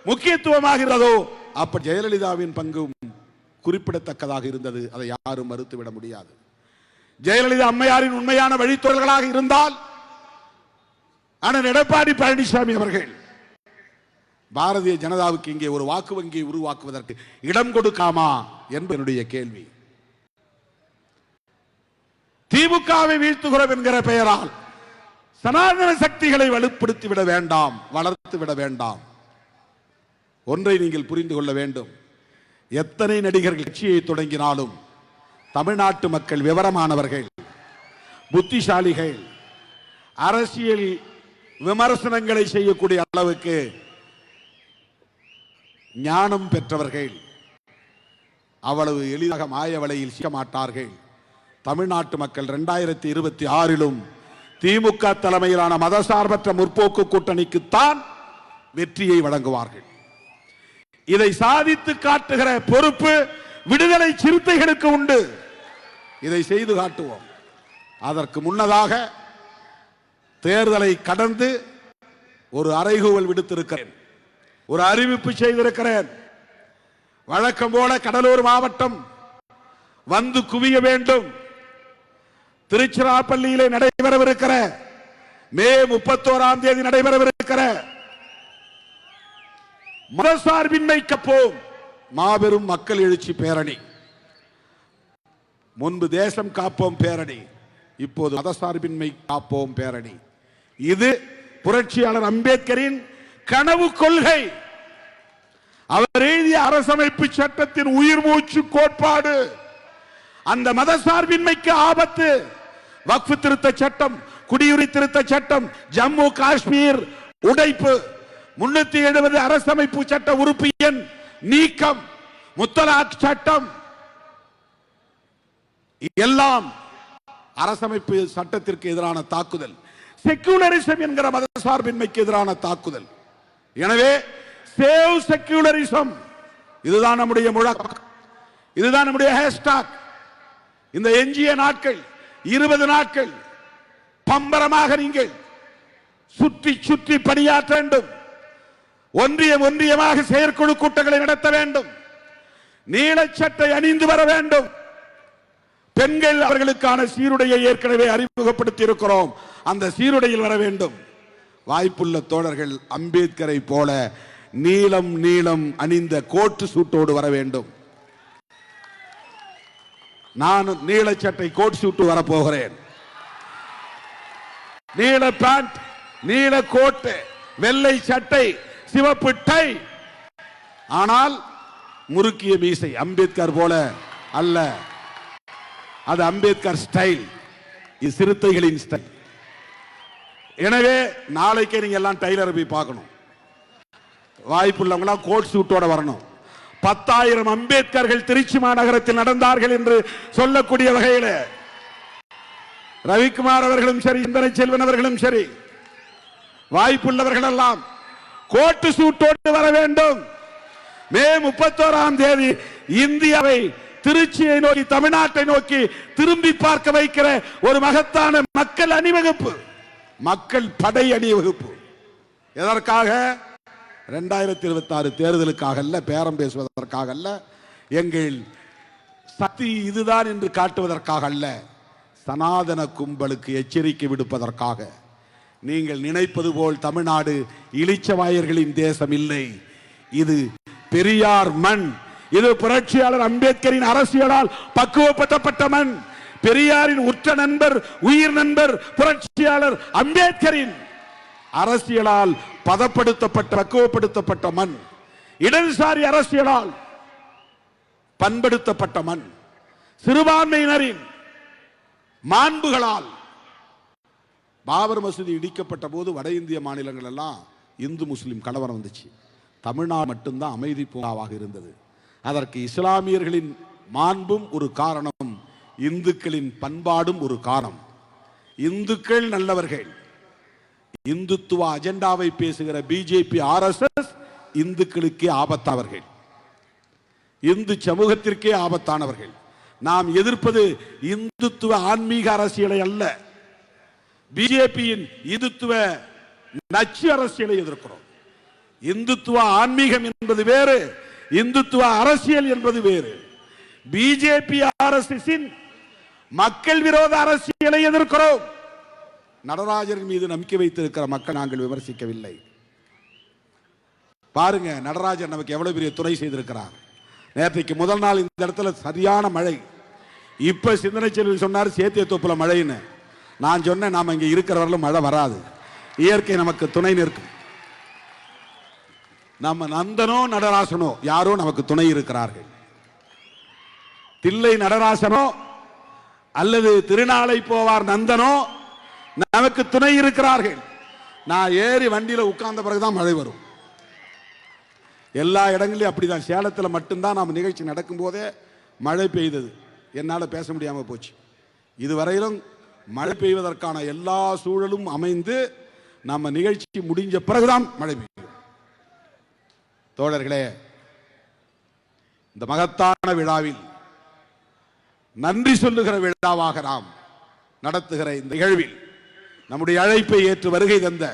முக்கியத்துவமாகிறதோ அப்ப ஜெயலலிதாவின் பங்கும் குறிப்பிடத்தக்கதாக இருந்தது. அதை யாரும் மறுத்துவிட முடியாது. ஜெயலலிதா அம்மையாரின் உண்மையான வழித்தோழர்களாக இருந்தால் அண்ணன் எடப்பாடி பழனிசாமி அவர்கள் பாரதிய ஜனதாவுக்கு இங்கே ஒரு வாக்கு வங்கியை உருவாக்குவதற்கு இடம் கொடுக்காமா என்பதனுடைய கேள்வி. திமுகவை வீழ்த்துகிறோம் என்கிற பெயரால் சனாதன சக்திகளை வலுப்படுத்தி விட வேண்டாம், வளர்த்து விட வேண்டாம். ஒன்றை நீங்கள் புரிந்து கொள்ள வேண்டும். எத்தனை நடிகர்கள் கட்சியை தொடங்கினாலும் தமிழ்நாட்டு மக்கள் விவரமானவர்கள், புத்திசாலிகள், அரசியல் விமர்சனங்களை செய்யக்கூடிய அளவுக்கு ஞானம் பெற்றவர்கள். அவ்வளவு எளிதாக மாய வலையில் சிக்க மாட்டார்கள். தமிழ்நாட்டு மக்கள் 2026 திமுக தலைமையிலான மதசார்பற்ற முற்போக்கு கூட்டணிக்குத்தான் வெற்றியை வழங்குவார்கள். இதை சாதித்து காட்டுகிற பொறுப்பு விடுதலை சிறுத்தைகளுக்கு உண்டு. இதை செய்து காட்டுவோம். அதற்கு முன்னதாக தேர்தலை கடந்து ஒரு அறைகூவல் விடுத்திருக்கிறேன், ஒரு அறிவிப்பு செய்திருக்கிறேன். வழக்கம் போல கடலூர் மாவட்டம் வந்து குவிய வேண்டும். திருச்சிராப்பள்ளியிலே நடைபெறவிருக்கிற மே 31 நடைபெறவிருக்கிற மதசார்பின்மை காப்போம் மாபெரும் மக்கள் எழுச்சி பேரணி, முன்பு தேசம் காப்போம் பேரணி, இப்போது மதசார்பின்மை காப்போம் பேரணி. இது புரட்சியாளர் அம்பேத்கரின் கனவு கொள்கை. அவர் எழுதிய அரசமைப்பு சட்டத்தின் உயிர் மூச்சு கோட்பாடு. அந்த மதசார்பின்மைக்கு ஆபத்து. வக்ஃப் திருத்த சட்டம், குடியுரிமை திருத்த சட்டம், ஜம்மு காஷ்மீர் உடைப்பு, 370 அரசமைப்பு சட்ட உறுப்பு எண் நீக்கம், முத்தலாக் சட்டம், எல்லாம் அரசமைப்பு சட்டத்திற்கு எதிரான தாக்குதல். செக்குலரிசம் என்கிற மதசார்பின்மைக்கு எதிரான தாக்குதல். எனவே சேவ் செக்குலரிசம், இதுதான் நம்முடைய முழக்கம், இதுதான் நம்முடைய ஹேஷ்டாக். இந்த எஞ்சிய நாட்கள் 20 நாட்கள் பம்பரமாக நீங்கள் சுற்றி சுற்றி பணியாற்ற வேண்டும். ஒன்றியமாக செயற்குழு கூட்டங்களை நடத்த வேண்டும். நீலச்சட்டை அணிந்து வர வேண்டும். பெண்கள் அவர்களுக்கான சீருடையை ஏற்கனவே அறிமுகப்படுத்தி இருக்கிறோம். அந்த சீருடையில் வர வேண்டும். வாய்ப்புள்ள தோழர்கள் அம்பேத்கரை போல நீலம் நீளம் அணிந்த கோட்டு சூட்டோடு வர வேண்டும். நான் நீலச்சட்டை கோட் சூட்டு வரப்போகிறேன். நீல பேண்ட், நீல கோட்டு, வெள்ளை சட்டை, சிவப்பு டை. ஆனால் முறுக்கிய மீசை அம்பேத்கர் போல அல்ல. அது அம்பேத்கர் ஸ்டைல், இது சிறுத்தைகளின் ஸ்டைல். எனவே நாளைக்கே நீங்க எல்லாம் டைலரை போய் பார்க்கணும். வாய்ப்புள்ளவங்களா கோட் சூட்டோட வரணும். 10,000 அம்பேத்கர்கள் திருச்சி மாநகரத்தில் நடந்தார்கள் என்று சொல்லக்கூடிய வகையில் ரவிக்குமார் அவர்களும் சரி, சிந்தனை செல்வன் அவர்களும் சரி, வாய்ப்புள்ளவர்கள் எல்லாம் கோட்டு சூட்டோடு வர வேண்டும். மே 31 இந்தியாவை திருச்சியை நோக்கி, தமிழ்நாட்டை நோக்கி திரும்பி பார்க்க வைக்கிற ஒரு மகத்தான மக்கள் அணிவகுப்பு, மக்கள் படை அணிவகுப்பு. எதற்காக? 2026 தேர்தலுக்காக அல்ல, பேரம் பேசுவதற்காக அல்ல, எங்கள் சக்தி இதுதான் என்று காட்டுவதற்காக அல்ல, சனாதன கும்பலுக்கு எச்சரிக்கை விடுப்பதற்காக. நீங்கள் நினைப்பது போல் தமிழ்நாடு இளிச்சவாயர்களின் தேசம் இல்லை. இது பெரியார் மண். இது புரட்சியாளர் அம்பேத்கரின் அரசியலால் பக்குவப்படுத்தப்பட்ட மண். பெரியாரின் உற்ற நண்பர், உயிர் நண்பர் புரட்சியாளர் அம்பேத்கரின் அரசியலால் பதப்படுத்தப்பட்ட, பக்குவப்படுத்தப்பட்ட மண். இடதுசாரி அரசியலால் பண்படுத்தப்பட்ட மண். சிறுபான்மையினரின் மாண்புகளால் பாபர் மசூதி இடிக்கப்பட்ட போது வட இந்திய மாநிலங்கள் எல்லாம் இந்து முஸ்லிம் கலவரம் வந்துச்சு. தமிழ்நாடு மட்டும்தான் அமைதி பூங்காவாக இருந்தது. அதற்கு இஸ்லாமியர்களின் மாண்பும் ஒரு காரணம், இந்துக்களின் பண்பாடும் ஒரு காரணம். இந்துக்கள் நல்லவர்கள். இந்துத்துவ அஜெண்டாவை பேசுகிற பிஜேபி ஆர்எஸ்எஸ் இந்துக்களுக்கே ஆபத்தானவர்கள், இந்து சமூகத்திற்கே ஆபத்தானவர்கள். நாம் எதிர்ப்பது இந்துத்துவ ஆன்மீக அரசியலை அல்ல, பிஜேபியின் இந்துத்துவ நச்சு அரசியலை எதிர்க்கிறோம். இந்துத்துவ ஆன்மீகம் என்பது வேறு, இந்துத்துவ அரசியல் என்பது வேறு. பிஜேபி ஆர்எஸ்எஸின் மக்கள் விரோத அரசியலை எதிர்க்கிறோம். நடராஜரின் மீது நம்பிக்கை வைத்திருக்கிற மக்கள் நாங்கள் விமர்சிக்கவில்லை. பாருங்க, நடராஜர் நமக்கு எவ்வளவு பெரிய துணை செய்திருக்கிறார். நேற்றைக்கு முதல் நாள் இந்த இடத்துல சரியான மழை. இப்ப சிந்தனை செல்வி சொன்னார் சேத்திய தோப்புல மழைன்னு. நான் சொன்னேன், நாம இங்க இருக்கிறவர்களும் மழை வராது, இயற்கை நமக்கு துணை நிற்கும். நம்ம நந்தனோ நடராசனோ யாரோ நமக்கு துணை இருக்கிறார்கள். தில்லை நடராசனோ அல்லது திருநாளை போவார் நந்தனோ நமக்கு துணை இருக்கிறார்கள். நான் ஏறி வண்டியில உட்கார்ந்த பிறகுதான் மழை வரும். எல்லா இடங்களிலும் அப்படிதான். சேலத்தில் மட்டும்தான் நாம் நிகழ்ச்சி நடக்கும் போதே மழை பெய்தது, என்னால் பேச முடியாம போச்சு. இதுவரையிலும் மழை பெய்வதற்கான எல்லா சூழலும் அமைந்து நம்ம நிகழ்ச்சி முடிஞ்ச பிறகுதான் மழை பெய்யும். தோழர்களே, இந்த மகத்தான விழாவில் நன்றி சொல்லுகிற விழாவாக நாம் நடத்துகிற இந்த நிகழ்வில் நம்முடைய அழைப்பை ஏற்று வருகை தந்த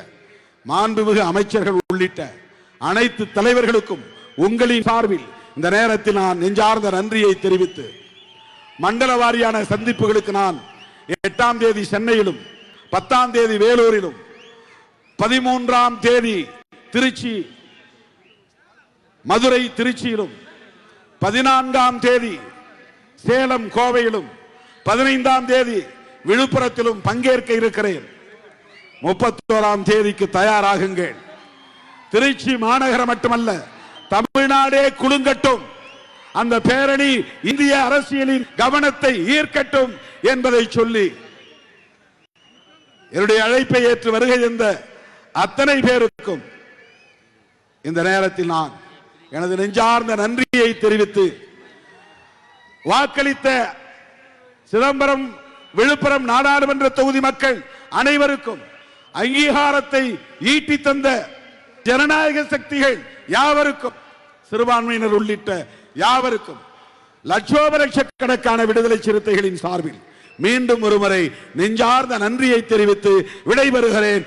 மாண்புமிகு அமைச்சர்கள் உள்ளிட்ட அனைத்து தலைவர்களுக்கும் உங்களின் சார்பில் இந்த நேரத்தில் நான் நெஞ்சார்ந்த நன்றியை தெரிவித்து, மண்டல வாரியான சந்திப்புகளுக்கு நான் 8ஆம் தேதி சென்னையிலும் 10ஆம் தேதி வேலூரிலும் 13ஆம் தேதி திருச்சி மதுரை திருச்சியிலும் 14ஆம் தேதி சேலம் கோவையிலும் 15ஆம் தேதி விழுப்புரத்திலும் பங்கேற்க இருக்கிறேன். 31ஆம் தேதிக்கு தயாராகுங்கள். திருச்சி மாநகரம் மட்டுமல்ல, தமிழ்நாடே குலுங்கட்டும், அந்த பேரணி இந்திய அரசியலின் கவனத்தை ஈர்க்கட்டும் என்பதை சொல்லி என்னுடைய அழைப்பை ஏற்று வருகை தந்த அத்தனை பேருக்கும் இந்த நேரத்தில் நான் எனது நெஞ்சார்ந்த நன்றியை தெரிவித்து, வாக்களித்த சிதம்பரம் விழுப்புரம் நாடாளுமன்ற தொகுதி மக்கள் அனைவருக்கும் அங்கீகாரத்தை ஈட்டி தந்த ஜனநாயக சக்திகள் யாவருக்கும், சிறுபான்மையினர் உள்ளிட்ட யாவருக்கும், லட்சோப லட்சக்கணக்கான விடுதலை சிறுத்தைகளின் சார்பில் மீண்டும் ஒருமுறை நெஞ்சார்ந்த நன்றியை தெரிவித்து விடைபெறுகிறேன்.